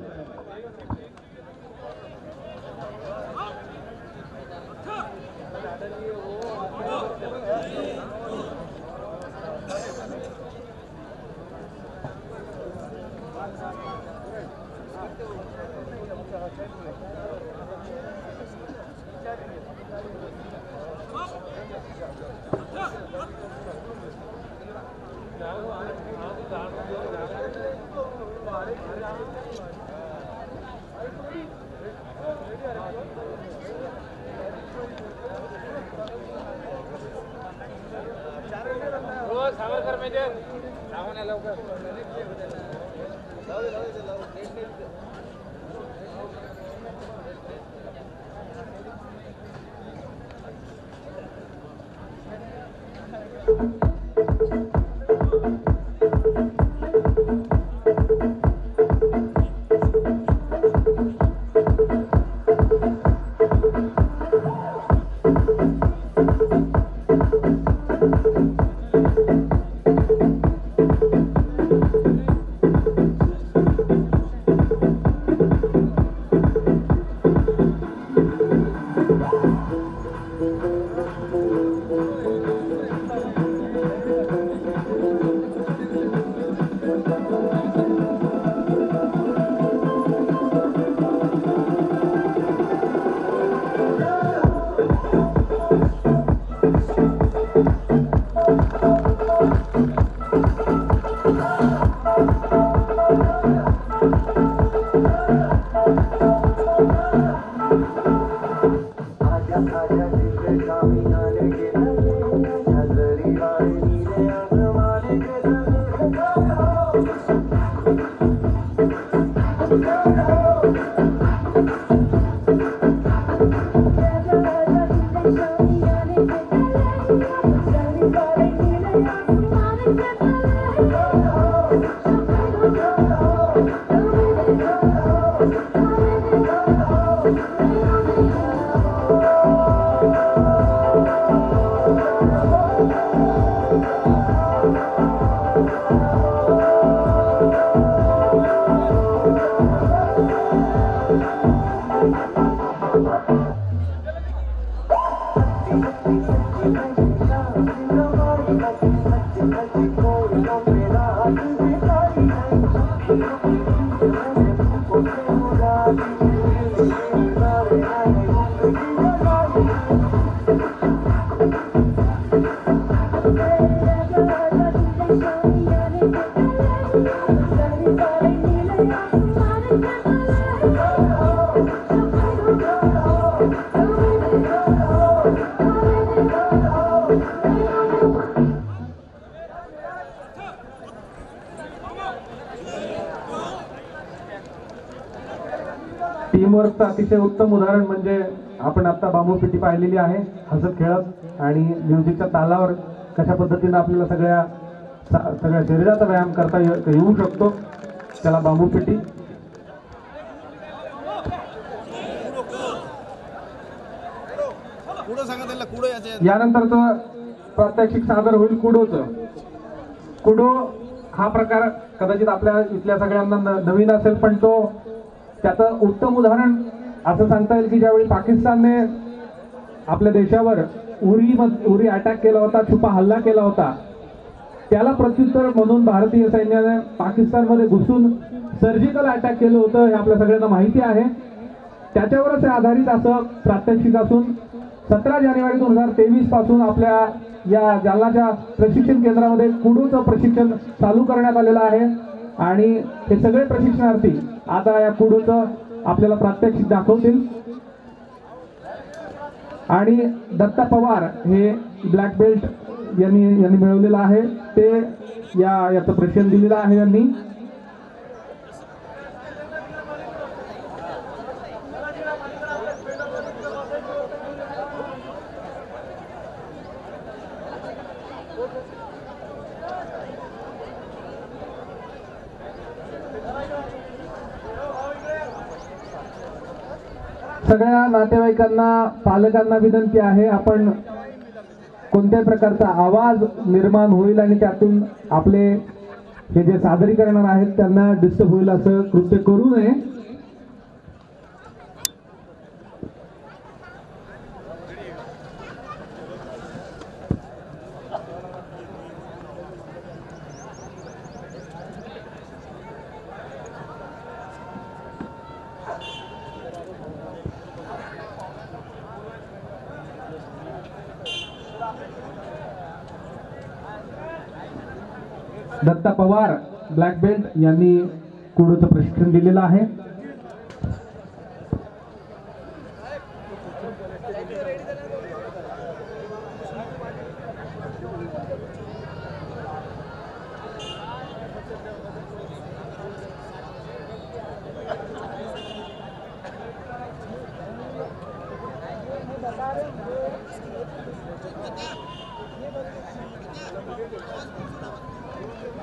टीमवर्कचं अतिशय उत्तम उदाहरण म्हणजे आपण आता बांबू पेटी पाहिलेली आहे, हसत खेळत आणि म्युझिकच्या तालावर कशा पद्धतीने आपल्याला सगळ्या शरीराचा व्यायाम करता येऊ शकतो, त्याला बांबू पेटी. यानंतरचं प्रात्यक्षिक सादर होईल कुडोचं. कुडो हा प्रकार कदाचित आपल्या इथल्या सगळ्यांना नवीन असेल, पण तो त्याचं उत्तम उदाहरण असं सांगता येईल की ज्यावेळी पाकिस्तानने आपल्या देशावर उरी अटॅक केला होता, छुपा हल्ला केला होता, त्याला प्रत्युत्तर म्हणून भारतीय सैन्याने पाकिस्तानमध्ये घुसून सर्जिकल अटॅक केलं होतं, हे आपल्या सगळ्यांना माहिती आहे. त्याच्यावरच आधारित असं प्रात्यक्षिक असून 17 जानेवारी 2023 पासून आपल्या या जालनाच्या प्रशिक्षण केंद्रामध्ये कुडोचं प्रशिक्षण चालू करण्यात आलेलं आहे आणि हे सगळे प्रशिक्षणार्थी आता या कुडोचं आपल्याला प्रात्यक्षिक दाखवतील. आणि दत्ता पवार हे ब्लॅक बेल्ट यांनी मिळवलेलं आहे, ते याचं प्रशिक्षण दिलेलं आहे यांनी. सगळ्या नातेवाईकांना, पालकांना विनंती आहे, आपण कोणत्याही प्रकारचा आवाज निर्माण होईल आणि त्यातून आपले हे जे सादरीकरण आहेत त्यांना डिस्टर्ब होईल असं कृत्य करू नये. दत्ता पवार ब्लॅक बेल्ट यांनी कुडोचं प्रशिक्षण दिलेलं आहे.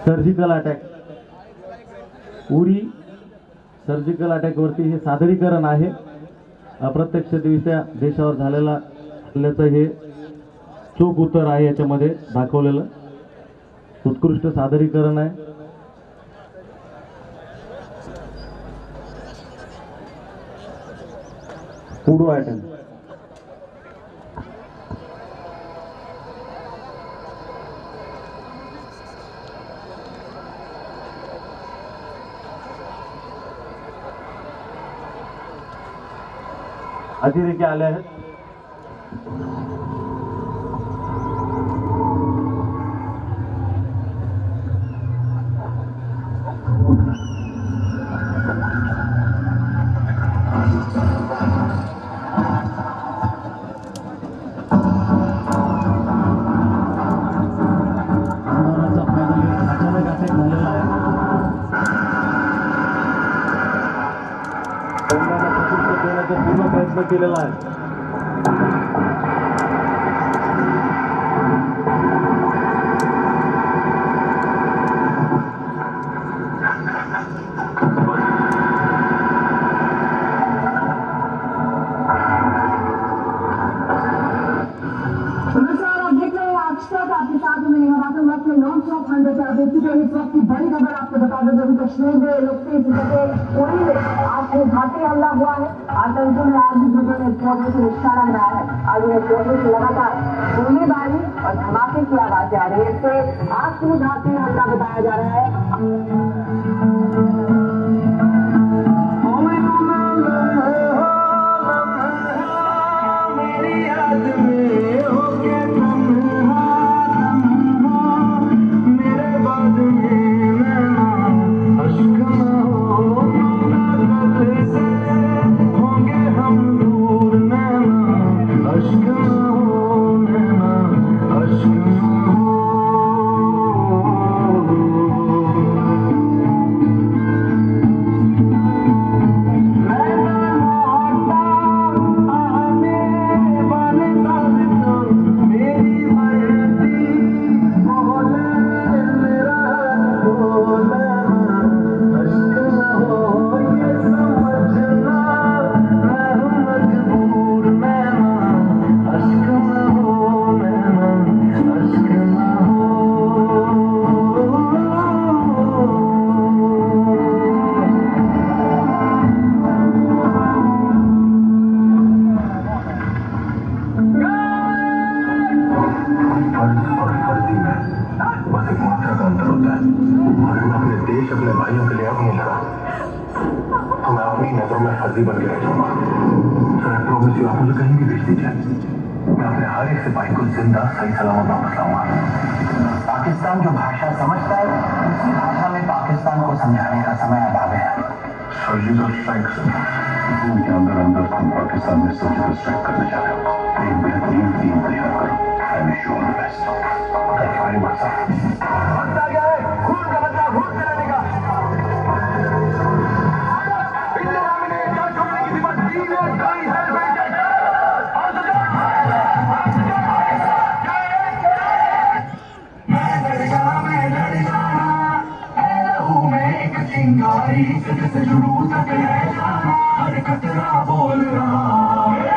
सर्जिकल अटॅक, उरी सर्जिकल अटॅकवरती हे सादरीकरण आहे. अप्रत्यक्षरित्या देशावर झालेला हल्ल्याचं हे चोख उत्तर आहे, याच्यामध्ये दाखवलेलं उत्कृष्ट सादरीकरण आहे. कुडो अटॅक अतिरेकी आले आहेत. पूर्ण प्रयत्न केलेला आहे. चुके हैं। इस वक्त की बड़ी खबर आपको बता दें, जम्मू कश्मीर में लोकप्रिय पुरी में आज एक घाटी हमला हुआ है। आतंकियों ने आज भी लोगों ने एक्सप्लोजर से निशाना बनाया है। आज उन्हें एक्सप्लोजर से लगातार गोलीबारी और धमाके की आवाजें आ रही है। इससे आज की घाटी हमला बताया जा रहा है। अपने भाइयों के लिए अब नहीं लड़ा तो मैं अपनी नजरों में फर्जी बन के रह जाऊंगा। सर आई प्रॉमिस यू, आप मुझे कहीं भी भेज दीजिए, मैं अपने हर एक सिपाही को जिंदा सही सलामत वापस लाऊंगा। पाकिस्तान जो भाषा समझता है उसी भाषा में पाकिस्तान को समझाने का समय अब आ गया। सर्जिकल स्ट्राइक सर, के अंदर अंदर हम पाकिस्तान में सर्जिकल स्ट्राइक करने जा रहे हो। एक बेहतरीन टीम तैयार करो। I wish you all the best. Thank you very much sir. बदला क्या है? खून का बदला खून से लेने का। से जुड़ू तक है जाना, हर खतरा बोल रहा है।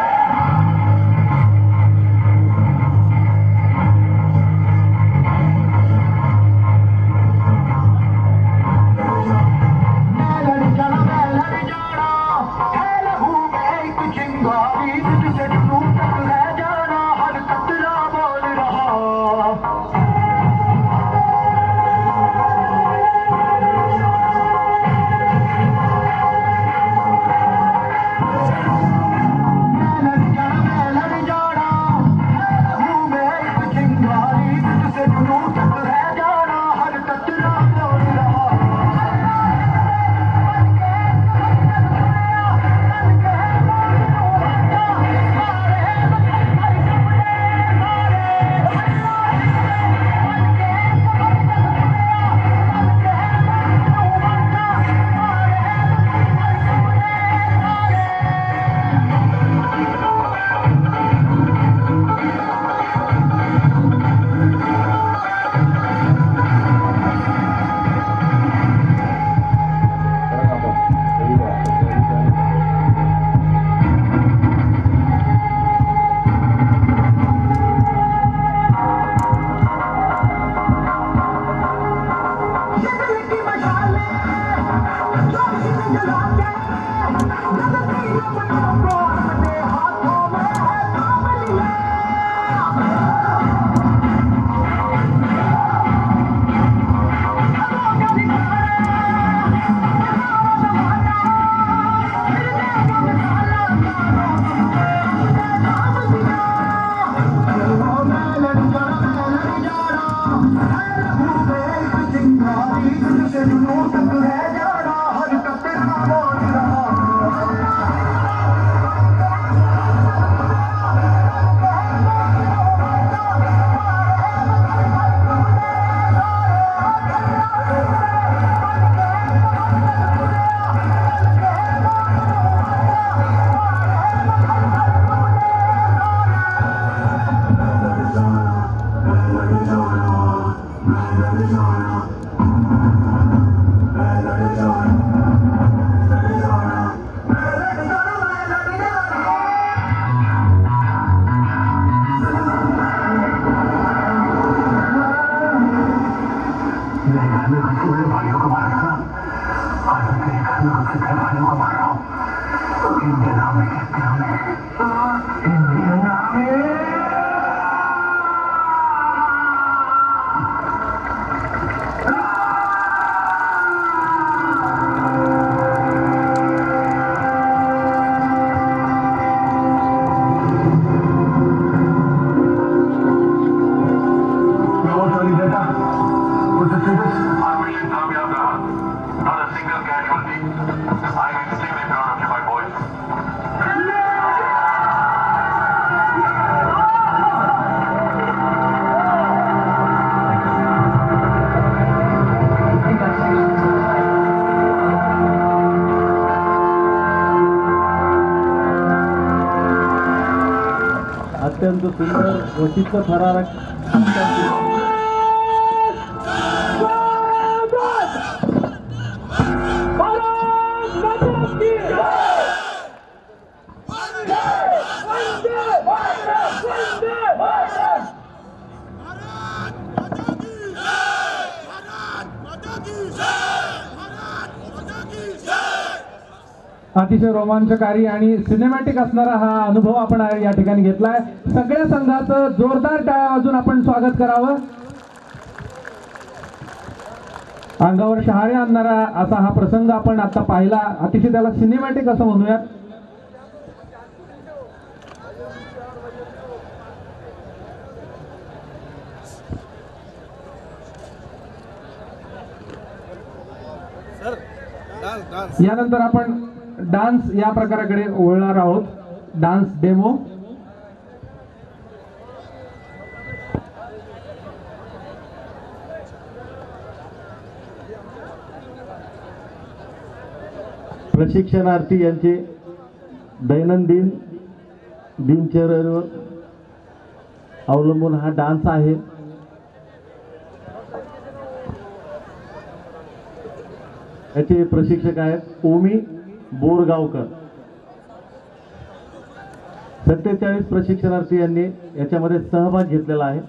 अत्यंत सुंदर व चित्तथरारक अतिशय रोमांचकारी आणि सिनेमॅटिक असणारा हा अनुभव आपण या ठिकाणी घेतलाय. सगळ्या संघाचं जोरदार टाळ्या वाजून आपण स्वागत करावं. अंगावर शहारे आणणारा असा हा प्रसंग आपण आता पाहिला. अतिशय त्याला सिनेमॅटिक असं म्हणूयात. यानंतर आपण डान्स या प्रकाराकडे वळणार आहोत. Dance demo. प्रशिक्षणार्थी यांचे दैनंदिन दिनचर्येवर अवलंबून हा डान्स आहे. याचे प्रशिक्षक आहेत ओमी बोरगावकर. 47 प्रशिक्षणार्थी यांनी याच्यामध्ये सहभाग घेतलेला आहे.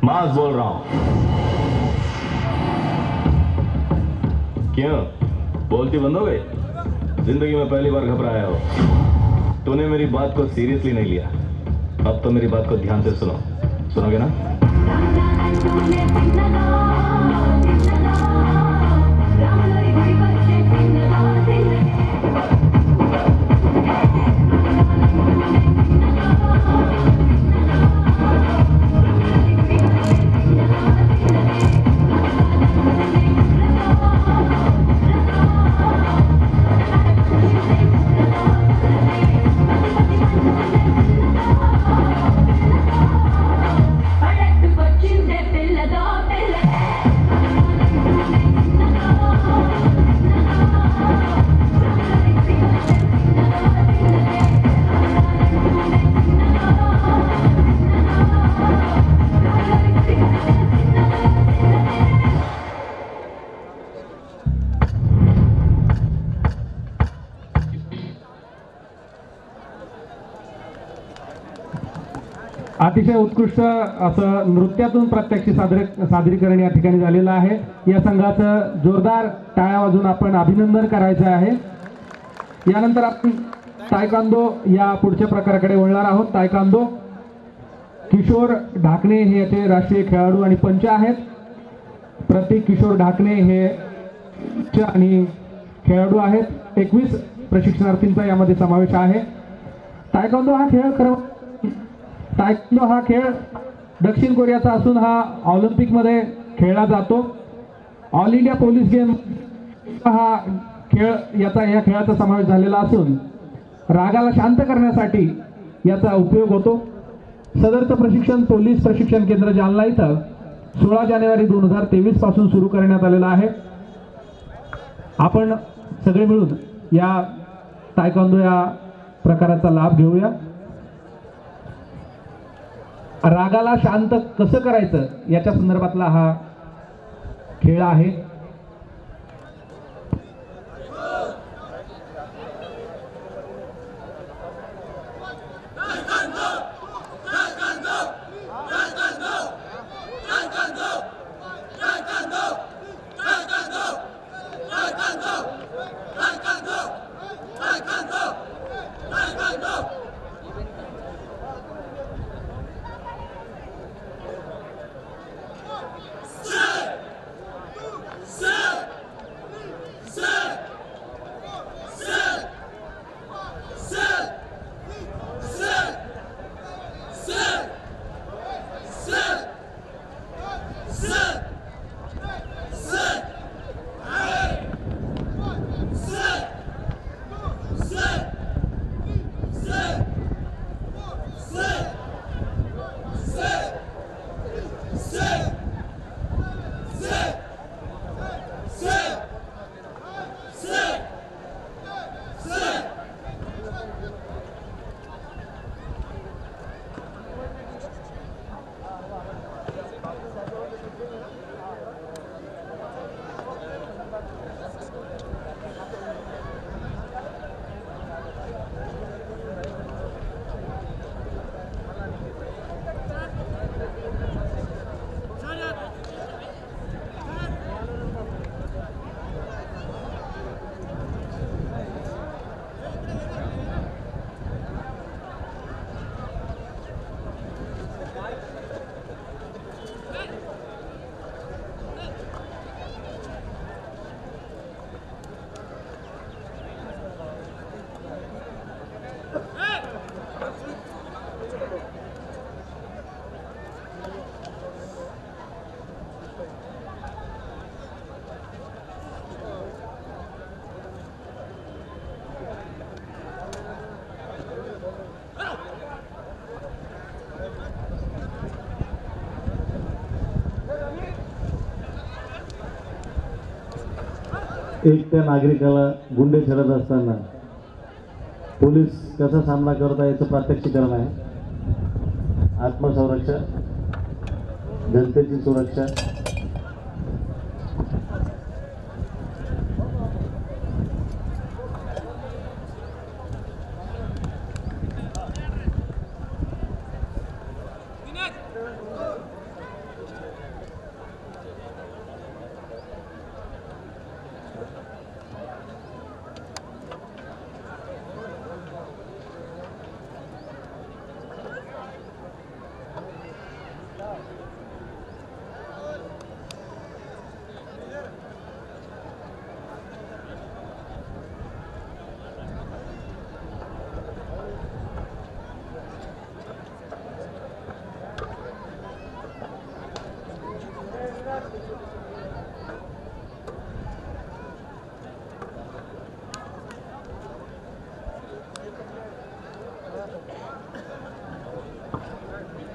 मास बोल रहा हूं. क्यों बोलती बंद हो गई? जिंदगी में पहली बार घबराया हो. तूने मेरी बात को सीरियसली नहीं लिया. अब तो मेरी बात को ध्यान से सुनो. सुनोगे ना? अतिशय उत्कृष्ट असं नृत्यातून प्रत्यक्ष सादरीकरण या ठिकाणी झालेलं आहे. या संघाचं जोरदार टाळ्या वाजून आपण अभिनंदन करायचं आहे. यानंतर आपण तायकांदो या पुढच्या प्रकाराकडे वळणार आहोत. तायकांदो किशोर ढाकणे हे याचे राष्ट्रीय खेळाडू आणि पंच आहेत. प्रतीक किशोर ढाकणे हे आणि खेळाडू आहेत. 21 प्रशिक्षणार्थींचा यामध्ये समावेश आहे. तायकांदो हा खेळ दक्षिण कोरियाचा असून हा ऑलिम्पिकमध्ये खेळला जातो. ऑल इंडिया पोलीस गेम हा खेळ या खेळाचा समावेश झालेला असून रागाला शांत करण्यासाठी याचा उपयोग होतो. सदरचं प्रशिक्षण पोलीस प्रशिक्षण केंद्र जालना इथं 16 जानेवारी 2023 पासून सुरू करण्यात आलेलं आहे. आपण सगळे मिळून या तायकांदो या प्रकाराचा लाभ घेऊया. रागाला शांत कसं करायचं याच्या संदर्भातला हा खेळ आहे. एकट्या नागरिकाला गुंडे छळत असताना पोलीस कसा सामना करत आहे याचं प्रात्यक्षिकरण आहे. आत्मसंरक्षण, जनतेची सुरक्षा,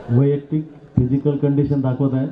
वैयक्तिक फिजिकल कंडिशन दाखवत आहे.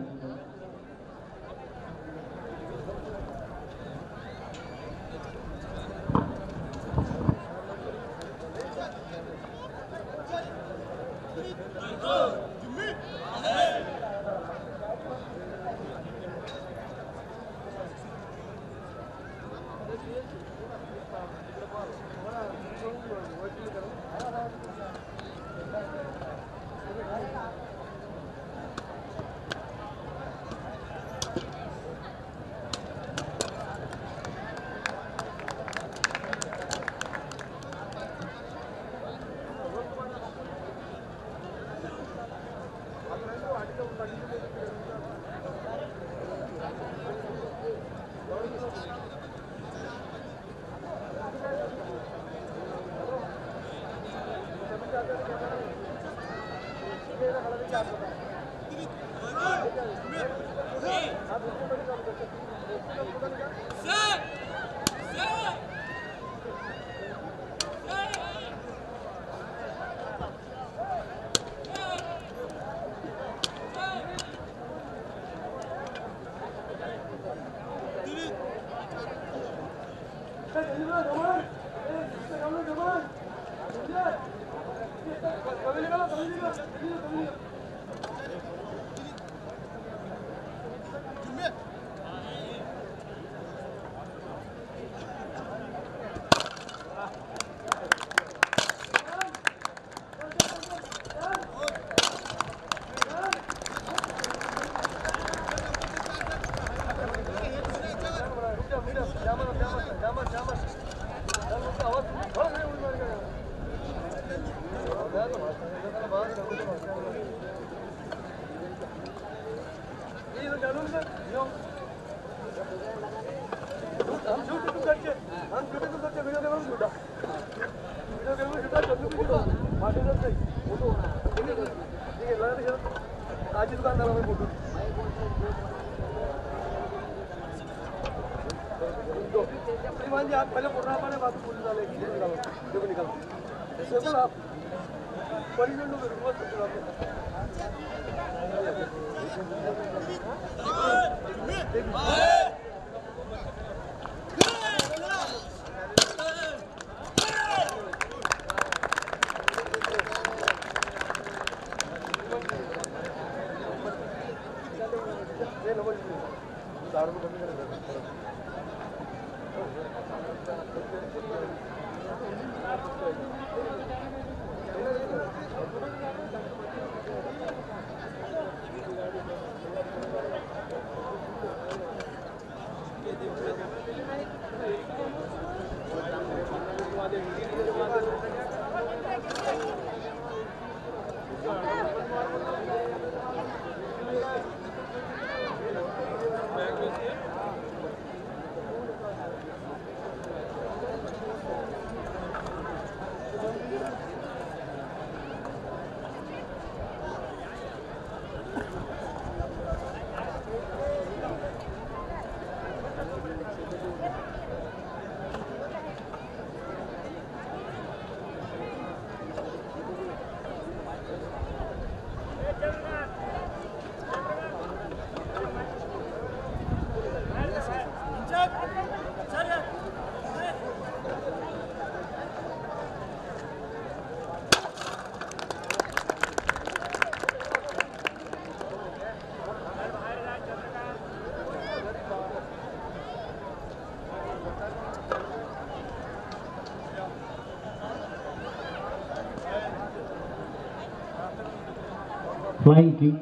Flying kick.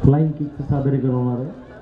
फ्लाइंग किकचं सादरीकरण होणार आहे.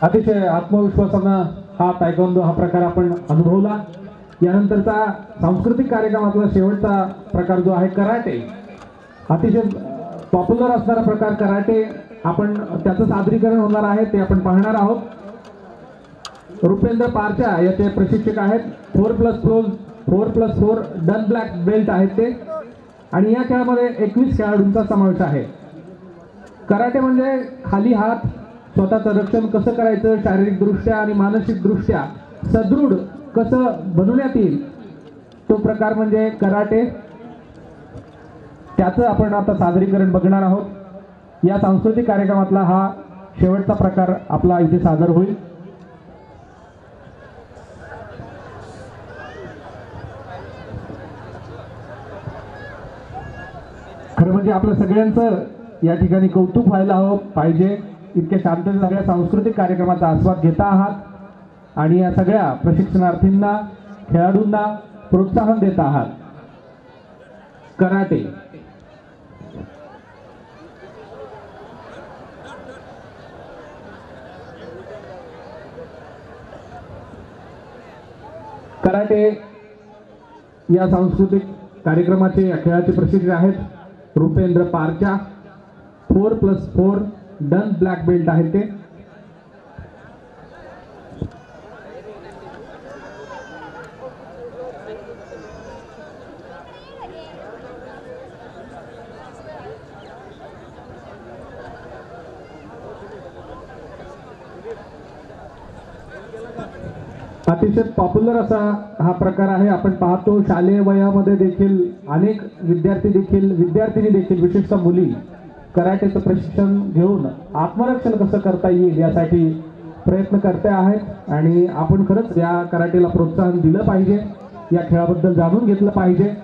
अतिशय आत्मविश्वासानं हा तायक्वांदो हा प्रकार आपण अनुभवला. यानंतरचा सांस्कृतिक कार्यक्रमातला शेवटचा प्रकार जो आहे कराटे, अतिशय पॉप्युलर असणारा प्रकार कराटे, आपण त्याचं सादरीकरण होणार आहे ते आपण पाहणार आहोत. रुपेंद्र पारचा याचे प्रशिक्षक आहेत. 4+4 डन ब्लॅक बेल्ट आहेत ते, आणि या खेळामध्ये 21 खेळाडूंचा समावेश आहे. कराटे म्हणजे खाली हात, स्वतःचं रक्षण कसं करायचं, शारीरिक दृष्ट्या आणि मानसिक दृष्ट्या सदृढ कसं बनवण्यात येईल, तो प्रकार म्हणजे कराटे. त्याचं आपण आता सादरीकरण बघणार आहोत. या सांस्कृतिक कार्यक्रमातला हा शेवटचा प्रकार आपला इथे सादर होईल. खरं म्हणजे आपल्या सगळ्यांचं या ठिकाणी कौतुक व्हायला हवं पाहिजे. इतक्या शांततेने सगळ्या सांस्कृतिक कार्यक्रमाचा आस्वाद घेता आहात आणि या सगळ्या प्रशिक्षणार्थींना, खेळाडूंना प्रोत्साहन देत आहात. कराटे कराटे या सांस्कृतिक कार्यक्रमाचे या खेळाचे प्रशिक्षक आहेत Rupendra Parcha. 4+4 done black belt आहेत ते. अतिशय पॉप्युलर असा हा प्रकार आहे. आपण पाहतो शालेय वयामध्ये देखील अनेक विद्यार्थिनी देखील विशेषतः मुली कराटेचं प्रशिक्षण घेऊन आत्मरक्षण कसं करता येईल यासाठी प्रयत्न करते आहेत, आणि आपण खरंच या कराटेला प्रोत्साहन दिलं पाहिजे, या खेळाबद्दल जाणून घेतलं पाहिजे.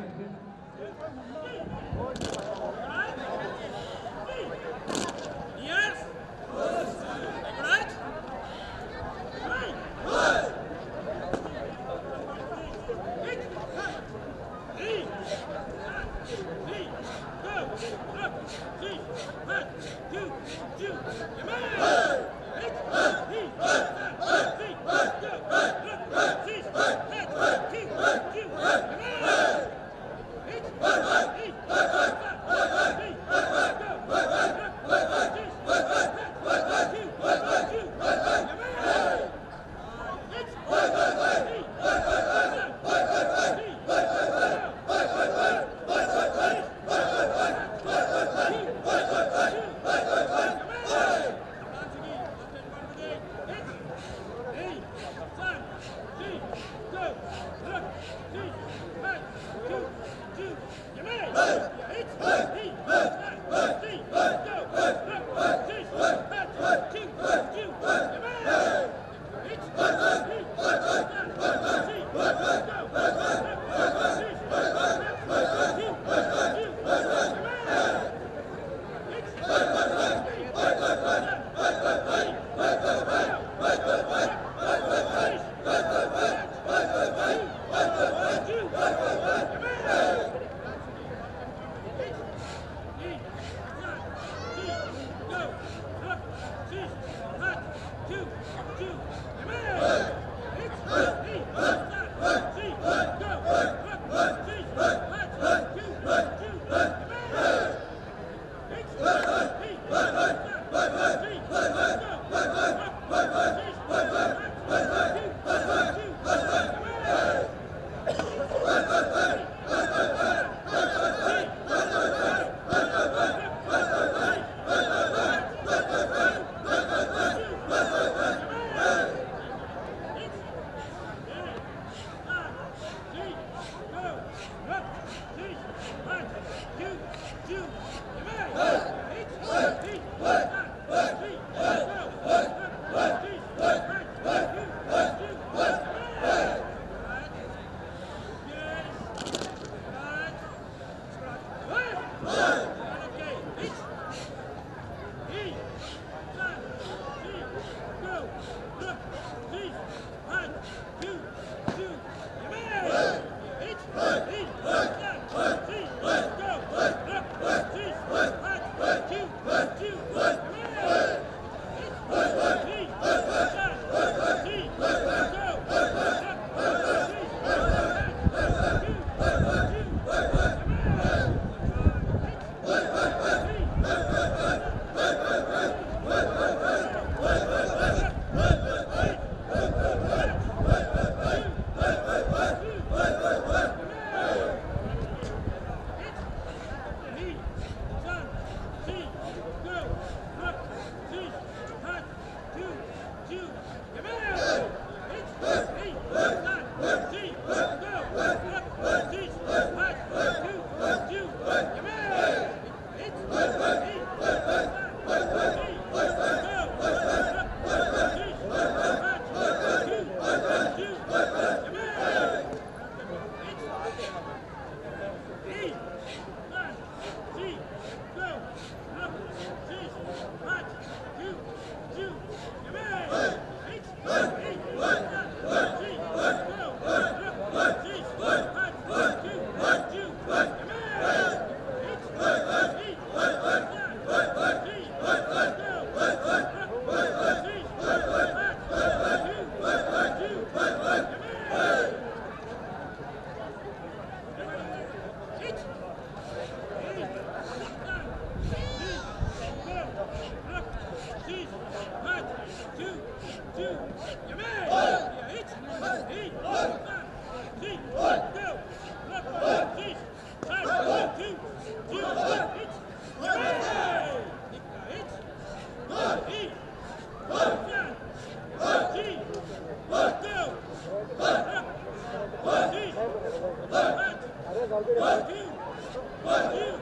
One, two, one, two.